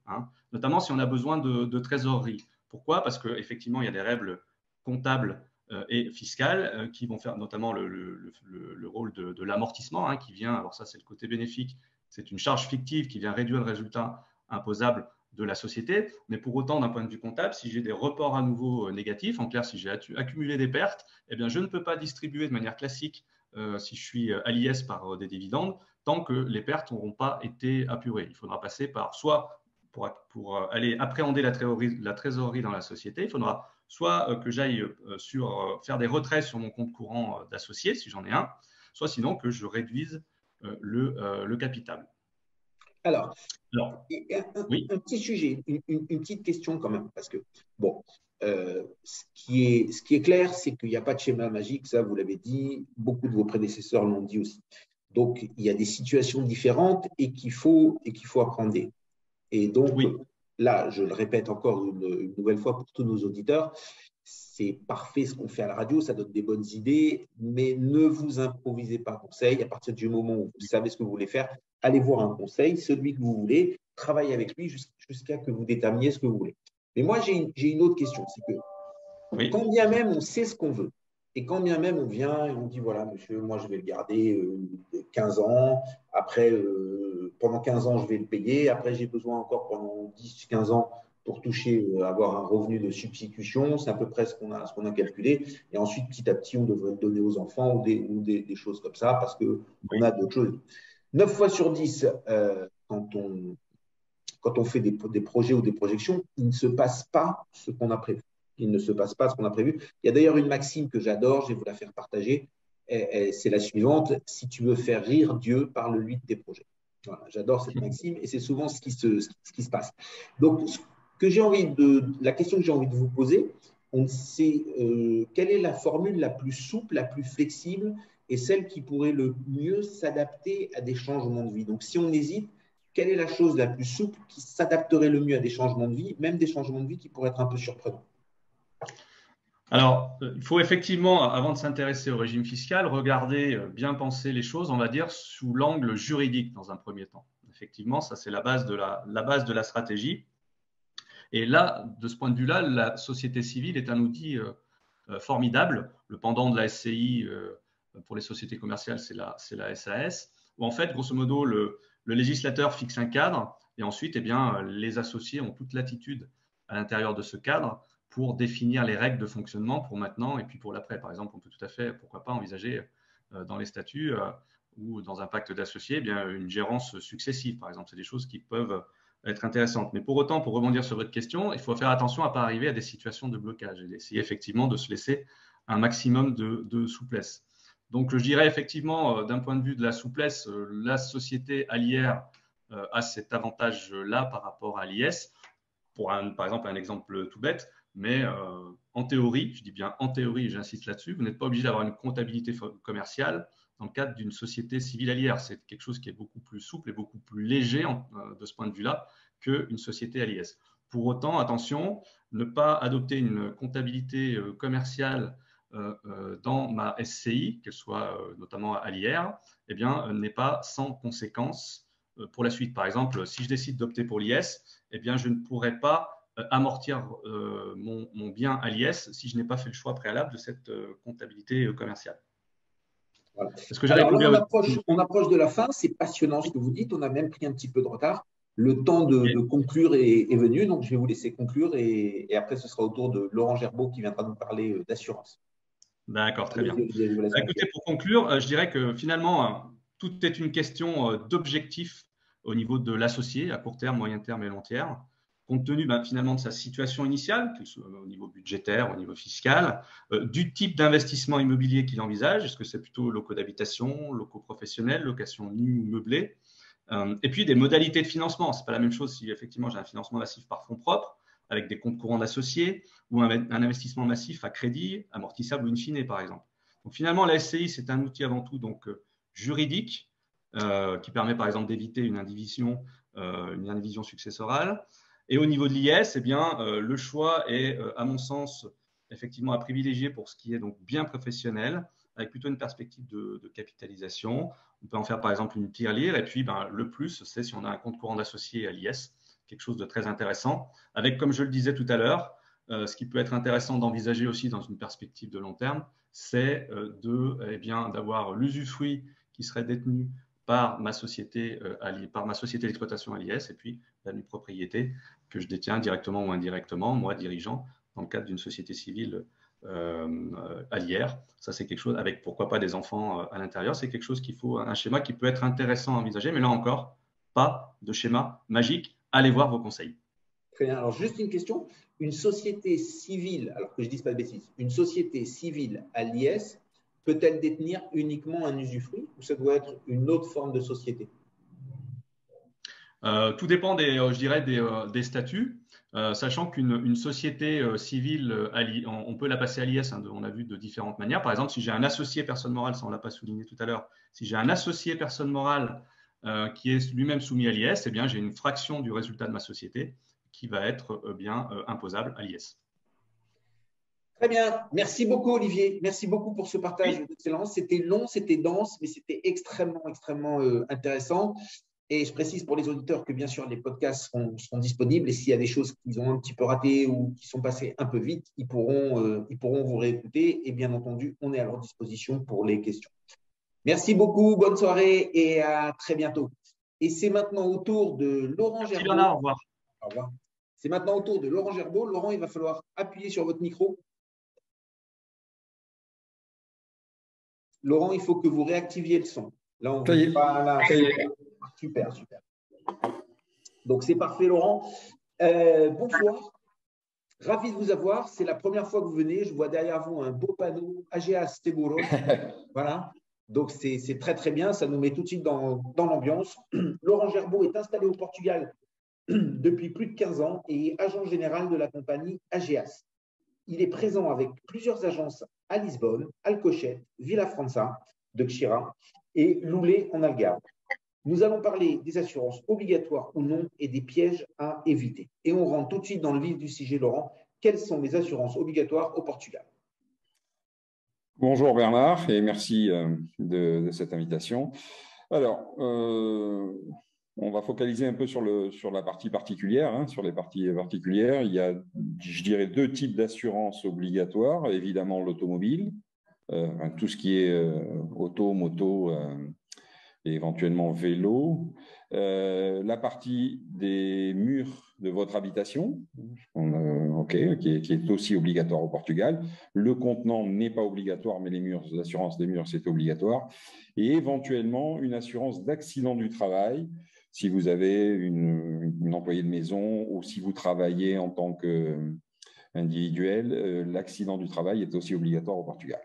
notamment si on a besoin de trésorerie. Pourquoi? Parce qu'effectivement, il y a des règles comptables et fiscales qui vont faire notamment le rôle de l'amortissement qui vient, alors ça c'est le côté bénéfique, c'est une charge fictive qui vient réduire le résultat imposable de la société, mais pour autant d'un point de vue comptable, si j'ai des reports à nouveau négatifs, en clair si j'ai accumulé des pertes, eh bien, je ne peux pas distribuer de manière classique si je suis à l'IS par des dividendes tant que les pertes n'auront pas été apurées. Il faudra passer par soit pour aller appréhender la trésorerie dans la société, il faudra soit que j'aille faire des retraits sur mon compte courant d'associé, si j'en ai un, soit sinon que je réduise le capital. Alors, oui. un petit sujet, une petite question quand même, parce que, bon, ce qui est clair, c'est qu'il n'y a pas de schéma magique, ça vous l'avez dit, beaucoup de vos prédécesseurs l'ont dit aussi. Donc, il y a des situations différentes et qu'il faut appréhender. Et donc, oui. Là, je le répète encore une nouvelle fois pour tous nos auditeurs, c'est parfait ce qu'on fait à la radio, ça donne des bonnes idées, mais ne vous improvisez pas conseil. À partir du moment où vous savez ce que vous voulez faire, allez voir un conseil, celui que vous voulez, travaillez avec lui jusqu'à que vous déterminiez ce que vous voulez. Mais moi, j'ai une autre question, c'est que quand bien même on sait ce qu'on veut, et quand bien même on vient et on dit, voilà, monsieur, moi, je vais le garder 15 ans, après, pendant 15 ans, je vais le payer, après, j'ai besoin encore pendant 10-15 ans pour toucher, avoir un revenu de substitution, c'est à peu près ce qu'on a calculé, et ensuite, petit à petit, on devrait le donner aux enfants ou des choses comme ça, parce qu'on a d'autres choses. 9 fois sur 10, quand on fait des projets ou des projections, il ne se passe pas ce qu'on a prévu. Il ne se passe pas ce qu'on a prévu. Il y a d'ailleurs une maxime que j'adore, je vais vous la faire partager, c'est la suivante: si tu veux faire rire Dieu, parle-lui de tes projets. Voilà, j'adore cette maxime et c'est souvent ce qui se passe. Donc, la question que j'ai envie de vous poser, c'est quelle est la formule la plus souple, la plus flexible et celle qui pourrait le mieux s'adapter à des changements de vie. Donc, si on hésite, quelle est la chose la plus souple qui s'adapterait le mieux à des changements de vie, même des changements de vie qui pourraient être un peu surprenants? Alors, il faut effectivement, avant de s'intéresser au régime fiscal, regarder, bien penser les choses, on va dire, sous l'angle juridique dans un premier temps. Effectivement, ça c'est la base de la stratégie. Et là, de ce point de vue-là, la société civile est un outil formidable. Le pendant de la SCI pour les sociétés commerciales, c'est la SAS, où en fait, grosso modo, le législateur fixe un cadre et ensuite, eh bien, les associés ont toute latitude à l'intérieur de ce cadre pour définir les règles de fonctionnement pour maintenant et puis pour l'après. Par exemple, on peut tout à fait, pourquoi pas, envisager dans les statuts ou dans un pacte d'associés, eh bien, une gérance successive, par exemple. C'est des choses qui peuvent être intéressantes. Mais pour autant, pour rebondir sur votre question, il faut faire attention à ne pas arriver à des situations de blocage et essayer effectivement de se laisser un maximum de souplesse. Donc, je dirais effectivement, d'un point de vue de la souplesse, la société à l'IR a cet avantage-là par rapport à l'IS. Par exemple, un exemple tout bête, mais en théorie, je dis bien en théorie, j'insiste là-dessus, vous n'êtes pas obligé d'avoir une comptabilité commerciale dans le cadre d'une société civile à l'IR. C'est quelque chose qui est beaucoup plus souple et beaucoup plus léger de ce point de vue-là qu'une société à l'IS. Pour autant, attention, ne pas adopter une comptabilité commerciale dans ma SCI, qu'elle soit notamment à l'IR, eh bien, n'est pas sans conséquences pour la suite. Par exemple, si je décide d'opter pour l'IS, eh bien, je ne pourrai pas amortir mon bien à l'IS si je n'ai pas fait le choix préalable de cette comptabilité commerciale. Voilà. Alors là, on approche de la fin. C'est passionnant ce que vous dites. On a même pris un petit peu de retard. Le temps de conclure est venu, donc je vais vous laisser conclure et après, ce sera au tour de Laurent Gerbeau qui viendra nous parler d'assurance. D'accord, très bien. Écoutez, pour conclure, je dirais que finalement, tout est une question d'objectif au niveau de l'associé à court terme, moyen terme et long terme, compte tenu finalement de sa situation initiale, que ce soit au niveau budgétaire, au niveau fiscal, du type d'investissement immobilier qu'il envisage. Est-ce que c'est plutôt locaux d'habitation, locaux professionnels, location nue ou meublée, et puis des modalités de financement. Ce n'est pas la même chose si effectivement j'ai un financement massif par fonds propres, avec des comptes courants d'associés, ou un investissement massif à crédit, amortissable ou in fine, par exemple. Donc finalement, la SCI, c'est un outil avant tout juridique, qui permet par exemple d'éviter une indivision successorale. Et au niveau de l'IS, eh bien, le choix est, à mon sens, effectivement à privilégier pour ce qui est donc bien professionnel, avec plutôt une perspective de capitalisation. On peut en faire par exemple une tirelire, et puis le plus, c'est si on a un compte courant d'associé à l'IS, quelque chose de très intéressant, avec, comme je le disais tout à l'heure, ce qui peut être intéressant d'envisager aussi dans une perspective de long terme, c'est d'avoir l'usufruit qui serait détenu par ma société d'exploitation à l'IS et puis la nue-propriété que je détiens directement ou indirectement, moi dirigeant, dans le cadre d'une société civile à l'IR. Ça, c'est quelque chose avec pourquoi pas des enfants à l'intérieur. C'est quelque chose un schéma qui peut être intéressant à envisager, mais là encore, pas de schéma magique. Allez voir vos conseils. Très bien. Alors, juste une question. Une société civile, alors que je ne dise pas de bêtises, une société civile à l'IS peut-elle détenir uniquement un usufruit ou ça doit être une autre forme de société? Tout dépend des statuts, sachant qu'une société civile, on peut la passer à l'IS, hein, on a vu de différentes manières. Par exemple, si j'ai un associé personne morale, ça on ne l'a pas souligné tout à l'heure, si j'ai un associé personne morale qui est lui-même soumis à l'IS, eh bien j'ai une fraction du résultat de ma société qui va être imposable à l'IS. Très bien. Merci beaucoup, Olivier. Merci beaucoup pour ce partage d'excellence. C'était long, c'était dense, mais c'était extrêmement, extrêmement intéressant. Et je précise pour les auditeurs que, bien sûr, les podcasts seront disponibles. Et s'il y a des choses qu'ils ont un petit peu ratées ou qui sont passées un peu vite, ils pourront vous réécouter. Et bien entendu, on est à leur disposition pour les questions. Merci beaucoup. Bonne soirée et à très bientôt. Et c'est maintenant au tour de Laurent Gerbeau. Bernard, au revoir. Au revoir. C'est maintenant au tour de Laurent Gerbeau. Laurent, il va falloir appuyer sur votre micro. Laurent, il faut que vous réactiviez le son. Là, on voilà, super, super. Donc, c'est parfait, Laurent. Bonsoir. Ravi de vous avoir. C'est la première fois que vous venez. Je vois derrière vous un beau panneau AGEAS Seguros. Voilà. Donc, c'est très, très bien. Ça nous met tout de suite dans l'ambiance. Laurent Gerbeau est installé au Portugal depuis plus de 15 ans et est agent général de la compagnie AGEAS. Il est présent avec plusieurs agences à Lisbonne, Alcochete, Villa França de Xira et Loulé en Algarve. Nous allons parler des assurances obligatoires ou non et des pièges à éviter. Et on rentre tout de suite dans le vif du sujet, Laurent. Quelles sont les assurances obligatoires au Portugal? Bonjour Bernard et merci de cette invitation. Alors, on va focaliser un peu sur la partie particulière. Hein, sur les parties particulières, il y a, je dirais, deux types d'assurances obligatoires. Évidemment, l'automobile, tout ce qui est auto, moto et éventuellement vélo. La partie des murs de votre habitation, qui est aussi obligatoire au Portugal. Le contenant n'est pas obligatoire, mais l'assurance des murs, c'est obligatoire. Et éventuellement, une assurance d'accident du travail, si vous avez une employée de maison ou si vous travaillez en tant qu'individuel, l'accident du travail est aussi obligatoire au Portugal.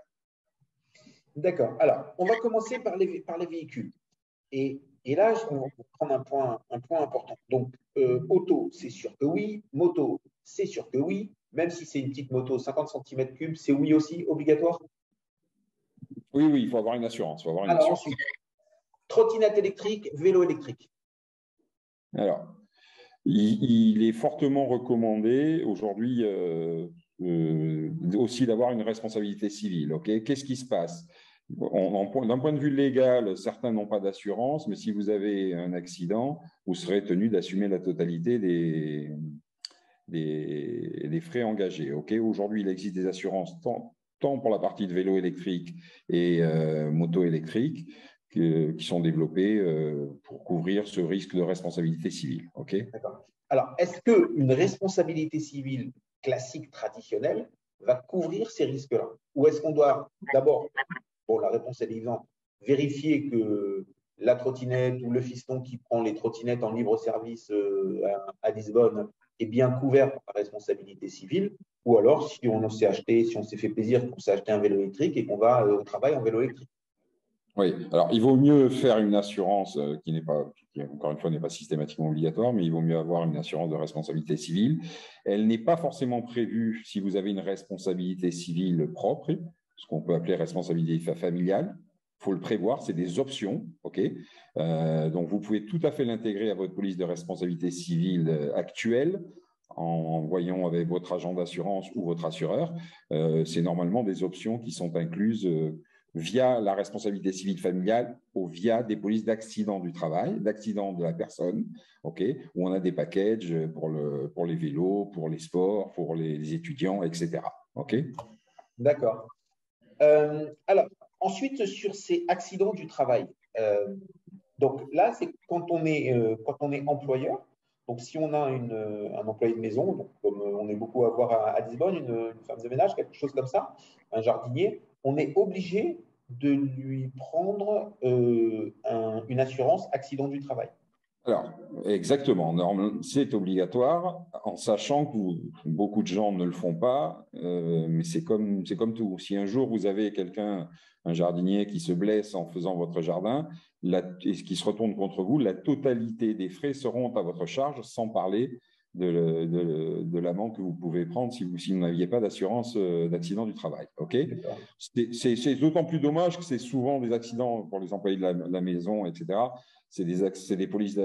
D'accord. Alors, on va commencer par les véhicules. Et là, on va prendre un point important. Donc, auto, c'est sûr que oui. Moto, c'est sûr que oui. Même si c'est une petite moto, 50 cm3, c'est oui aussi, obligatoire? Oui, il faut avoir une assurance. Ensuite, trottinette électrique, vélo électrique. Alors, il est fortement recommandé aujourd'hui aussi d'avoir une responsabilité civile. Okay, qu'est-ce qui se passe? D'un point de vue légal, certains n'ont pas d'assurance, mais si vous avez un accident, vous serez tenu d'assumer la totalité des frais engagés. Okay, aujourd'hui, il existe des assurances tant pour la partie de vélo électrique et moto électrique qui sont développées pour couvrir ce risque de responsabilité civile. Okay. D'accord. Alors, est-ce qu'une responsabilité civile classique, traditionnelle, va couvrir ces risques-là? Ou est-ce qu'on doit d'abord, bon, la réponse est évidente, vérifier que la trottinette ou le fiston qui prend les trottinettes en libre service à Lisbonne est bien couvert par la responsabilité civile, ou alors si on s'est fait plaisir, qu'on s'est acheté un vélo électrique et qu'on va au travail en vélo électrique. Oui, alors il vaut mieux faire une assurance qui, encore une fois, n'est pas systématiquement obligatoire, mais il vaut mieux avoir une assurance de responsabilité civile. Elle n'est pas forcément prévue si vous avez une responsabilité civile propre, ce qu'on peut appeler responsabilité familiale. Il faut le prévoir, c'est des options. Okay, donc, vous pouvez tout à fait l'intégrer à votre police de responsabilité civile actuelle en voyant avec votre agent d'assurance ou votre assureur. C'est normalement des options qui sont incluses via la responsabilité civile familiale ou via des polices d'accident du travail, d'accident de la personne, okay, où on a des packages pour les vélos, pour les sports, pour les étudiants, etc. Okay. D'accord. Alors, ensuite, sur ces accidents du travail, donc là, c'est quand on est employeur. Donc, si on a un employé de maison, donc comme on est beaucoup à voir à Lisbonne, une femme de ménage, quelque chose comme ça, un jardinier, on est obligé de lui prendre une assurance accident du travail. Alors, exactement. C'est obligatoire, en sachant que beaucoup de gens ne le font pas, mais c'est comme tout. Si un jour vous avez un jardinier qui se blesse en faisant votre jardin, et qui se retourne contre vous, la totalité des frais seront à votre charge, sans parler de l'amende que vous pouvez prendre si vous n'aviez pas d'assurance d'accident du travail. Okay. C'est d'autant plus dommage que c'est souvent des accidents pour les employés de la maison, etc. C'est des polices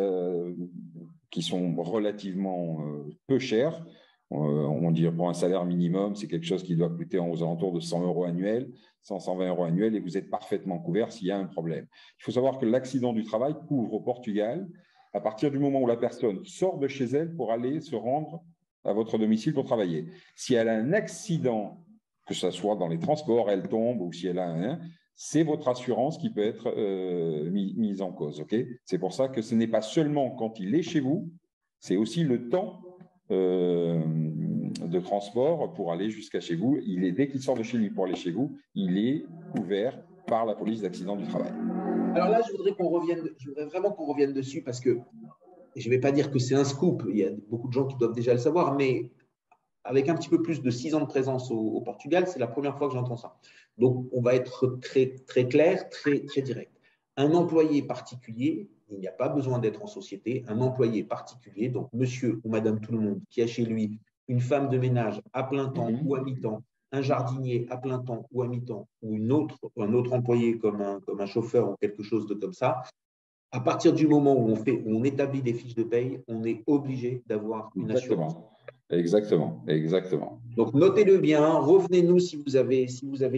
qui sont relativement peu chères. On dirait pour un salaire minimum, c'est quelque chose qui doit coûter aux alentours de 100 € annuels, 120 € annuels, et vous êtes parfaitement couvert s'il y a un problème. Il faut savoir que l'accident du travail couvre au Portugal à partir du moment où la personne sort de chez elle pour aller se rendre à votre domicile pour travailler. Si elle a un accident, que ce soit dans les transports, elle tombe, ou si elle a c'est votre assurance qui peut être mise en cause. Okay. C'est pour ça que ce n'est pas seulement quand il est chez vous, c'est aussi le temps de transport pour aller jusqu'à chez vous. Dès qu'il sort de chez lui pour aller chez vous, il est couvert par la police d'accident du travail. Alors là, je voudrais vraiment qu'on revienne dessus parce que je ne vais pas dire que c'est un scoop, il y a beaucoup de gens qui doivent déjà le savoir, mais avec un petit peu plus de 6 ans de présence au Portugal, c'est la première fois que j'entends ça. Donc, on va être très, très clair, très, très direct. Un employé particulier, il n'y a pas besoin d'être en société, un employé particulier, donc monsieur ou madame tout le monde, qui a chez lui une femme de ménage à plein temps ou à mi-temps, un jardinier à plein temps ou à mi-temps, ou un autre employé comme un chauffeur ou quelque chose de comme ça, à partir du moment où on établit des fiches de paye, on est obligé d'avoir une assurance. Exactement. Donc, notez-le bien, revenez-nous si vous avez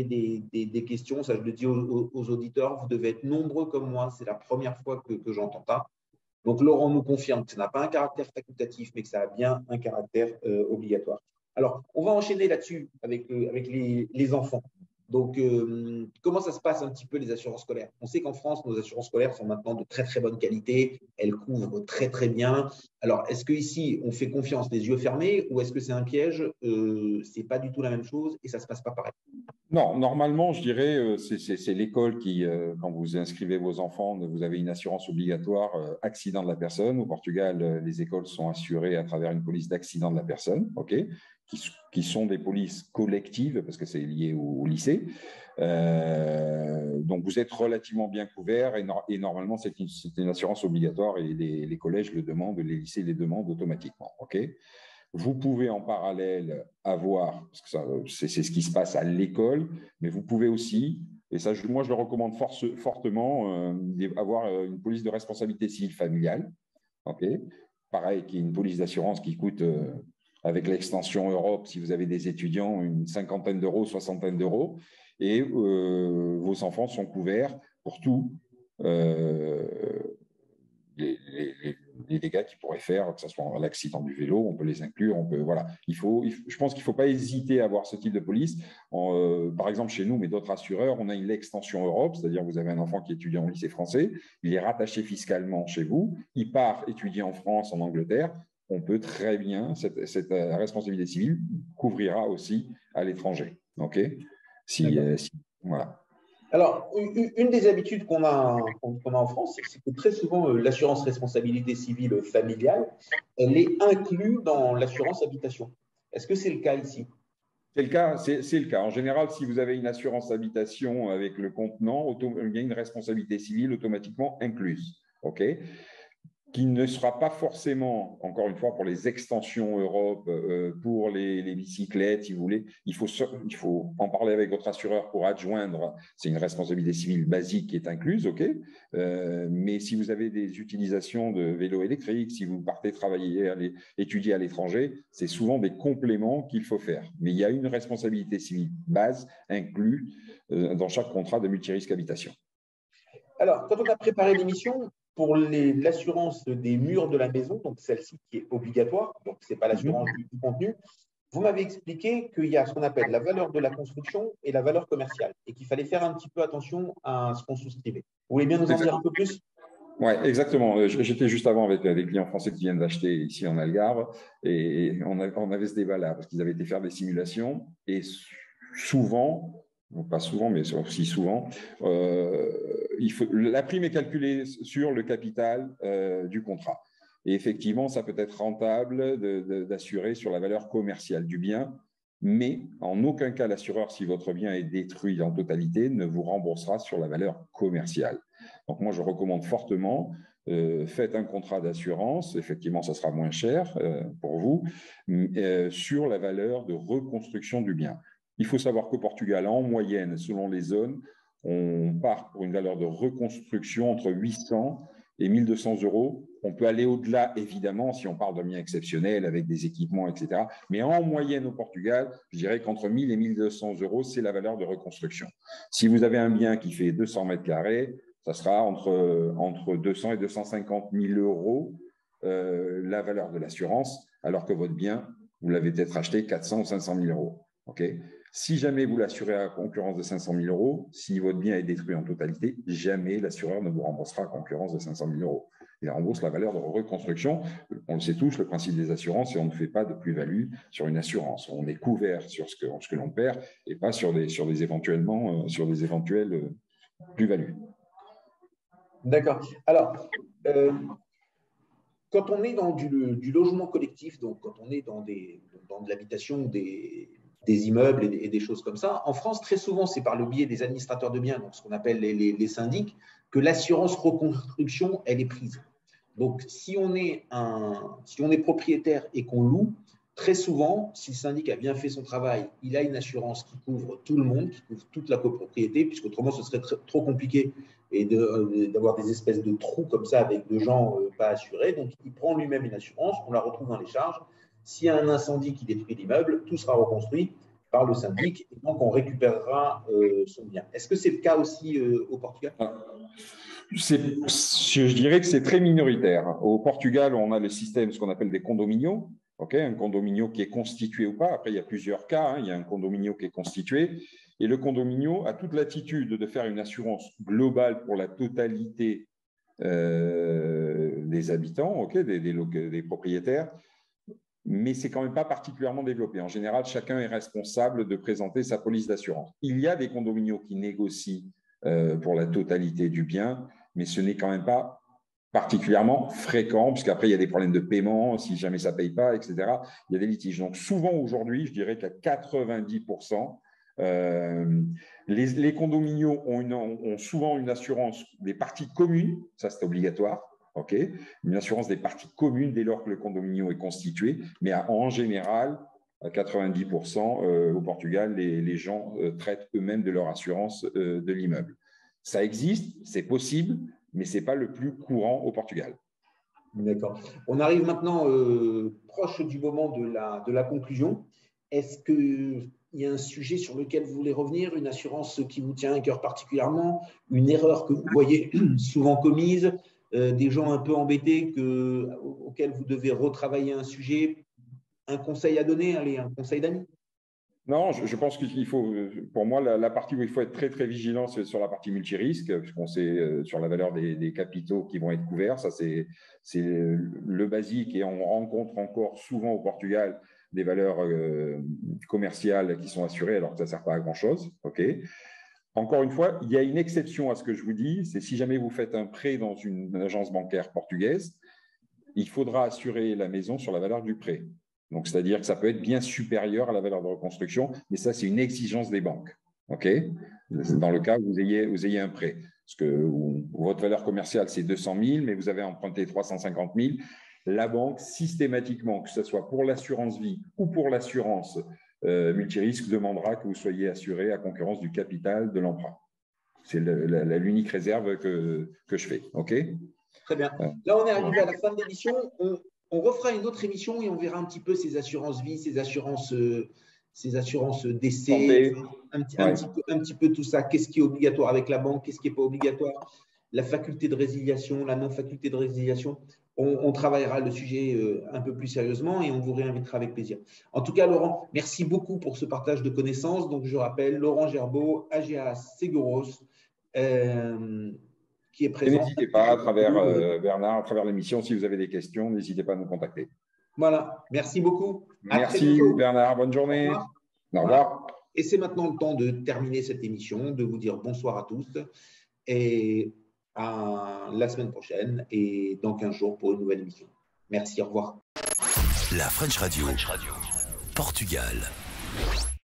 des questions. Ça, je le dis aux auditeurs, vous devez être nombreux comme moi. C'est la première fois que j'entends ça. Donc, Laurent nous confirme que ça n'a pas un caractère facultatif, mais que ça a bien un caractère obligatoire. Alors, on va enchaîner là-dessus avec les enfants. Donc, comment ça se passe un petit peu les assurances scolaires? On sait qu'en France, nos assurances scolaires sont maintenant de très, très bonne qualité. Elles couvrent très, très bien. Alors, est-ce qu'ici, on fait confiance les yeux fermés ou est-ce que c'est un piège? Ce n'est pas du tout la même chose et ça ne se passe pas pareil. Non, normalement, je dirais, c'est l'école qui, quand vous inscrivez vos enfants, vous avez une assurance obligatoire accident de la personne. Au Portugal, les écoles sont assurées à travers une police d'accident de la personne, okay, qui sont des polices collectives parce que c'est lié au lycée. Donc, vous êtes relativement bien couvert et normalement, c'est une assurance obligatoire et les collèges le demandent, les lycées les demandent automatiquement. Okay. Vous pouvez en parallèle avoir, parce que c'est ce qui se passe à l'école, mais vous pouvez aussi, et ça, moi je le recommande fortement, avoir une police de responsabilité civile familiale. Okay. Pareil, qui est une police d'assurance qui coûte, avec l'extension Europe, si vous avez des étudiants, une 50aine d'euros, 60aine d'euros, et vos enfants sont couverts pour tout. Les dégâts qu'ils pourraient faire, que ce soit l'accident du vélo, on peut les inclure. Voilà. Je pense qu'il ne faut pas hésiter à avoir ce type de police. Par exemple, chez nous, mais d'autres assureurs, on a une extension Europe, c'est-à-dire que vous avez un enfant qui étudie en lycée français, il est rattaché fiscalement chez vous, il part étudier en France, en Angleterre, on peut très bien, cette responsabilité civile couvrira aussi à l'étranger. Okay. Voilà. Alors, une des habitudes qu'on a en France, c'est que très souvent, l'assurance responsabilité civile familiale, elle est inclue dans l'assurance habitation. Est-ce que c'est le cas ici? C'est le cas. En général, si vous avez une assurance habitation avec le contenant, il y a une responsabilité civile automatiquement incluse. Okay. qui ne sera pas forcément, encore une fois, pour les extensions Europe, pour les bicyclettes, si vous voulez. Il faut en parler avec votre assureur pour adjoindre. C'est une responsabilité civile basique qui est incluse, OK. Mais si vous avez des utilisations de vélos électriques, si vous partez travailler, étudier à l'étranger, c'est souvent des compléments qu'il faut faire. Mais il y a une responsabilité civile base inclue dans chaque contrat de multirisque habitation. Alors, quand on a préparé l'émission, pour l'assurance des murs de la maison, donc celle-ci qui est obligatoire, donc ce n'est pas l'assurance du contenu, vous m'avez expliqué qu'il y a ce qu'on appelle la valeur de la construction et la valeur commerciale, et qu'il fallait faire un petit peu attention à ce qu'on souscrivait. Vous voulez bien nous en dire un peu plus? Oui, exactement. J'étais juste avant avec des clients français qui viennent d'acheter ici en Algarve, et on avait ce débat-là, parce qu'ils avaient été faire des simulations, et souvent, pas souvent, mais aussi souvent, la prime est calculée sur le capital du contrat. Et effectivement, ça peut être rentable d'assurer sur la valeur commerciale du bien, mais en aucun cas l'assureur, si votre bien est détruit en totalité, ne vous remboursera sur la valeur commerciale. Donc moi, je recommande fortement, faites un contrat d'assurance, effectivement, ça sera moins cher pour vous, sur la valeur de reconstruction du bien. Il faut savoir qu'au Portugal, en moyenne, selon les zones, on part pour une valeur de reconstruction entre 800 et 1 200 euros. On peut aller au-delà, évidemment, si on parle d'un bien exceptionnel avec des équipements, etc. Mais en moyenne au Portugal, je dirais qu'entre 1 000 et 1 200 euros, c'est la valeur de reconstruction. Si vous avez un bien qui fait 200 mètres carrés, ça sera entre 200 et 250 000 euros la valeur de l'assurance, alors que votre bien, vous l'avez peut-être acheté 400 ou 500 000 euros. Okay. Si jamais vous l'assurez à concurrence de 500 000 euros, si votre bien est détruit en totalité, jamais l'assureur ne vous remboursera à concurrence de 500 000 euros. Il rembourse la valeur de reconstruction. On le sait tous, le principe des assurances, et on ne fait pas de plus-value sur une assurance. On est couvert sur ce que l'on perd et pas sur des éventuelles plus-values. D'accord. Alors, quand on est dans du logement collectif, donc quand on est dans de l'habitation, des immeubles et des choses comme ça. En France, très souvent, c'est par le biais des administrateurs de biens, donc ce qu'on appelle les syndics, que l'assurance reconstruction, elle est prise. Donc, si on est propriétaire et qu'on loue, très souvent, si le syndic a bien fait son travail, il a une assurance qui couvre tout le monde, qui couvre toute la copropriété, puisqu'autrement, ce serait trop compliqué et d'avoir des espèces de trous comme ça avec de gens pas assurés. Donc, il prend lui-même une assurance, on la retrouve dans les charges. S'il y a un incendie qui détruit l'immeuble, tout sera reconstruit par le syndic et donc on récupérera son bien. Est-ce que c'est le cas aussi au Portugal? Je dirais que c'est très minoritaire. Au Portugal, on a le système, ce qu'on appelle des condominios. Okay, un condominio qui est constitué ou pas. Après, il y a plusieurs cas. Hein. Il y a un condominio qui est constitué. Et le condominio a toute l'attitude de faire une assurance globale pour la totalité des habitants, okay, des propriétaires. Mais ce n'est quand même pas particulièrement développé. En général, chacun est responsable de présenter sa police d'assurance. Il y a des condominios qui négocient pour la totalité du bien, mais ce n'est quand même pas particulièrement fréquent, puisqu'après, il y a des problèmes de paiement, si jamais ça ne paye pas, etc. Il y a des litiges. Donc, souvent, aujourd'hui, je dirais qu'à 90%, les condominios ont souvent une assurance des parties communes, ça c'est obligatoire. Okay. Une assurance des parties communes dès lors que le condominio est constitué, mais en général, à 90%, au Portugal, les gens traitent eux-mêmes de leur assurance de l'immeuble. Ça existe, c'est possible, mais ce n'est pas le plus courant au Portugal. D'accord. On arrive maintenant proche du moment de la conclusion. Est-ce qu'il y a un sujet sur lequel vous voulez revenir, une assurance qui vous tient à cœur particulièrement, une erreur que vous voyez souvent commise, des gens un peu embêtés auxquels vous devez retravailler un sujet, un conseil à donner, allez, un conseil d'amis? Non, je pense qu'il faut, pour moi, la partie où il faut être très, très vigilant, c'est sur la partie multirisque, puisqu'on sait sur la valeur des capitaux qui vont être couverts. Ça, c'est le basique et on rencontre encore souvent au Portugal des valeurs commerciales qui sont assurées alors que ça ne sert pas à grand-chose. Okay. Encore une fois, il y a une exception à ce que je vous dis, c'est si jamais vous faites un prêt dans une agence bancaire portugaise, il faudra assurer la maison sur la valeur du prêt. Donc, c'est-à-dire que ça peut être bien supérieur à la valeur de reconstruction, mais ça, c'est une exigence des banques. Okay, dans le cas où vous ayez un prêt. parce que votre valeur commerciale, c'est 200 000, mais vous avez emprunté 350 000. La banque, systématiquement, que ce soit pour l'assurance vie ou pour l'assurance multirisque, demandera que vous soyez assuré à concurrence du capital de l'emprunt. C'est l'unique réserve que je fais. OK ? Très bien. Là, on est arrivé à la fin de l'émission. On refera une autre émission et on verra un petit peu ces assurances vie, ces assurances décès, un petit peu tout ça. Qu'est-ce qui est obligatoire avec la banque, qu'est-ce qui n'est pas obligatoire, la faculté de résiliation, la non-faculté de résiliation. On travaillera le sujet un peu plus sérieusement et on vous réinvitera avec plaisir. En tout cas, Laurent, merci beaucoup pour ce partage de connaissances. Donc, je rappelle, Laurent Gerbaud, AGA Seguros, qui est présent. N'hésitez pas, à travers Bernard, à travers l'émission, si vous avez des questions, n'hésitez pas à nous contacter. Voilà, merci beaucoup. Merci Bernard, bonne journée. Au revoir. Et c'est maintenant le temps de terminer cette émission, de vous dire bonsoir à tous et à la semaine prochaine et dans 15 jours pour une nouvelle émission. Merci, au revoir. La French Radio, Portugal.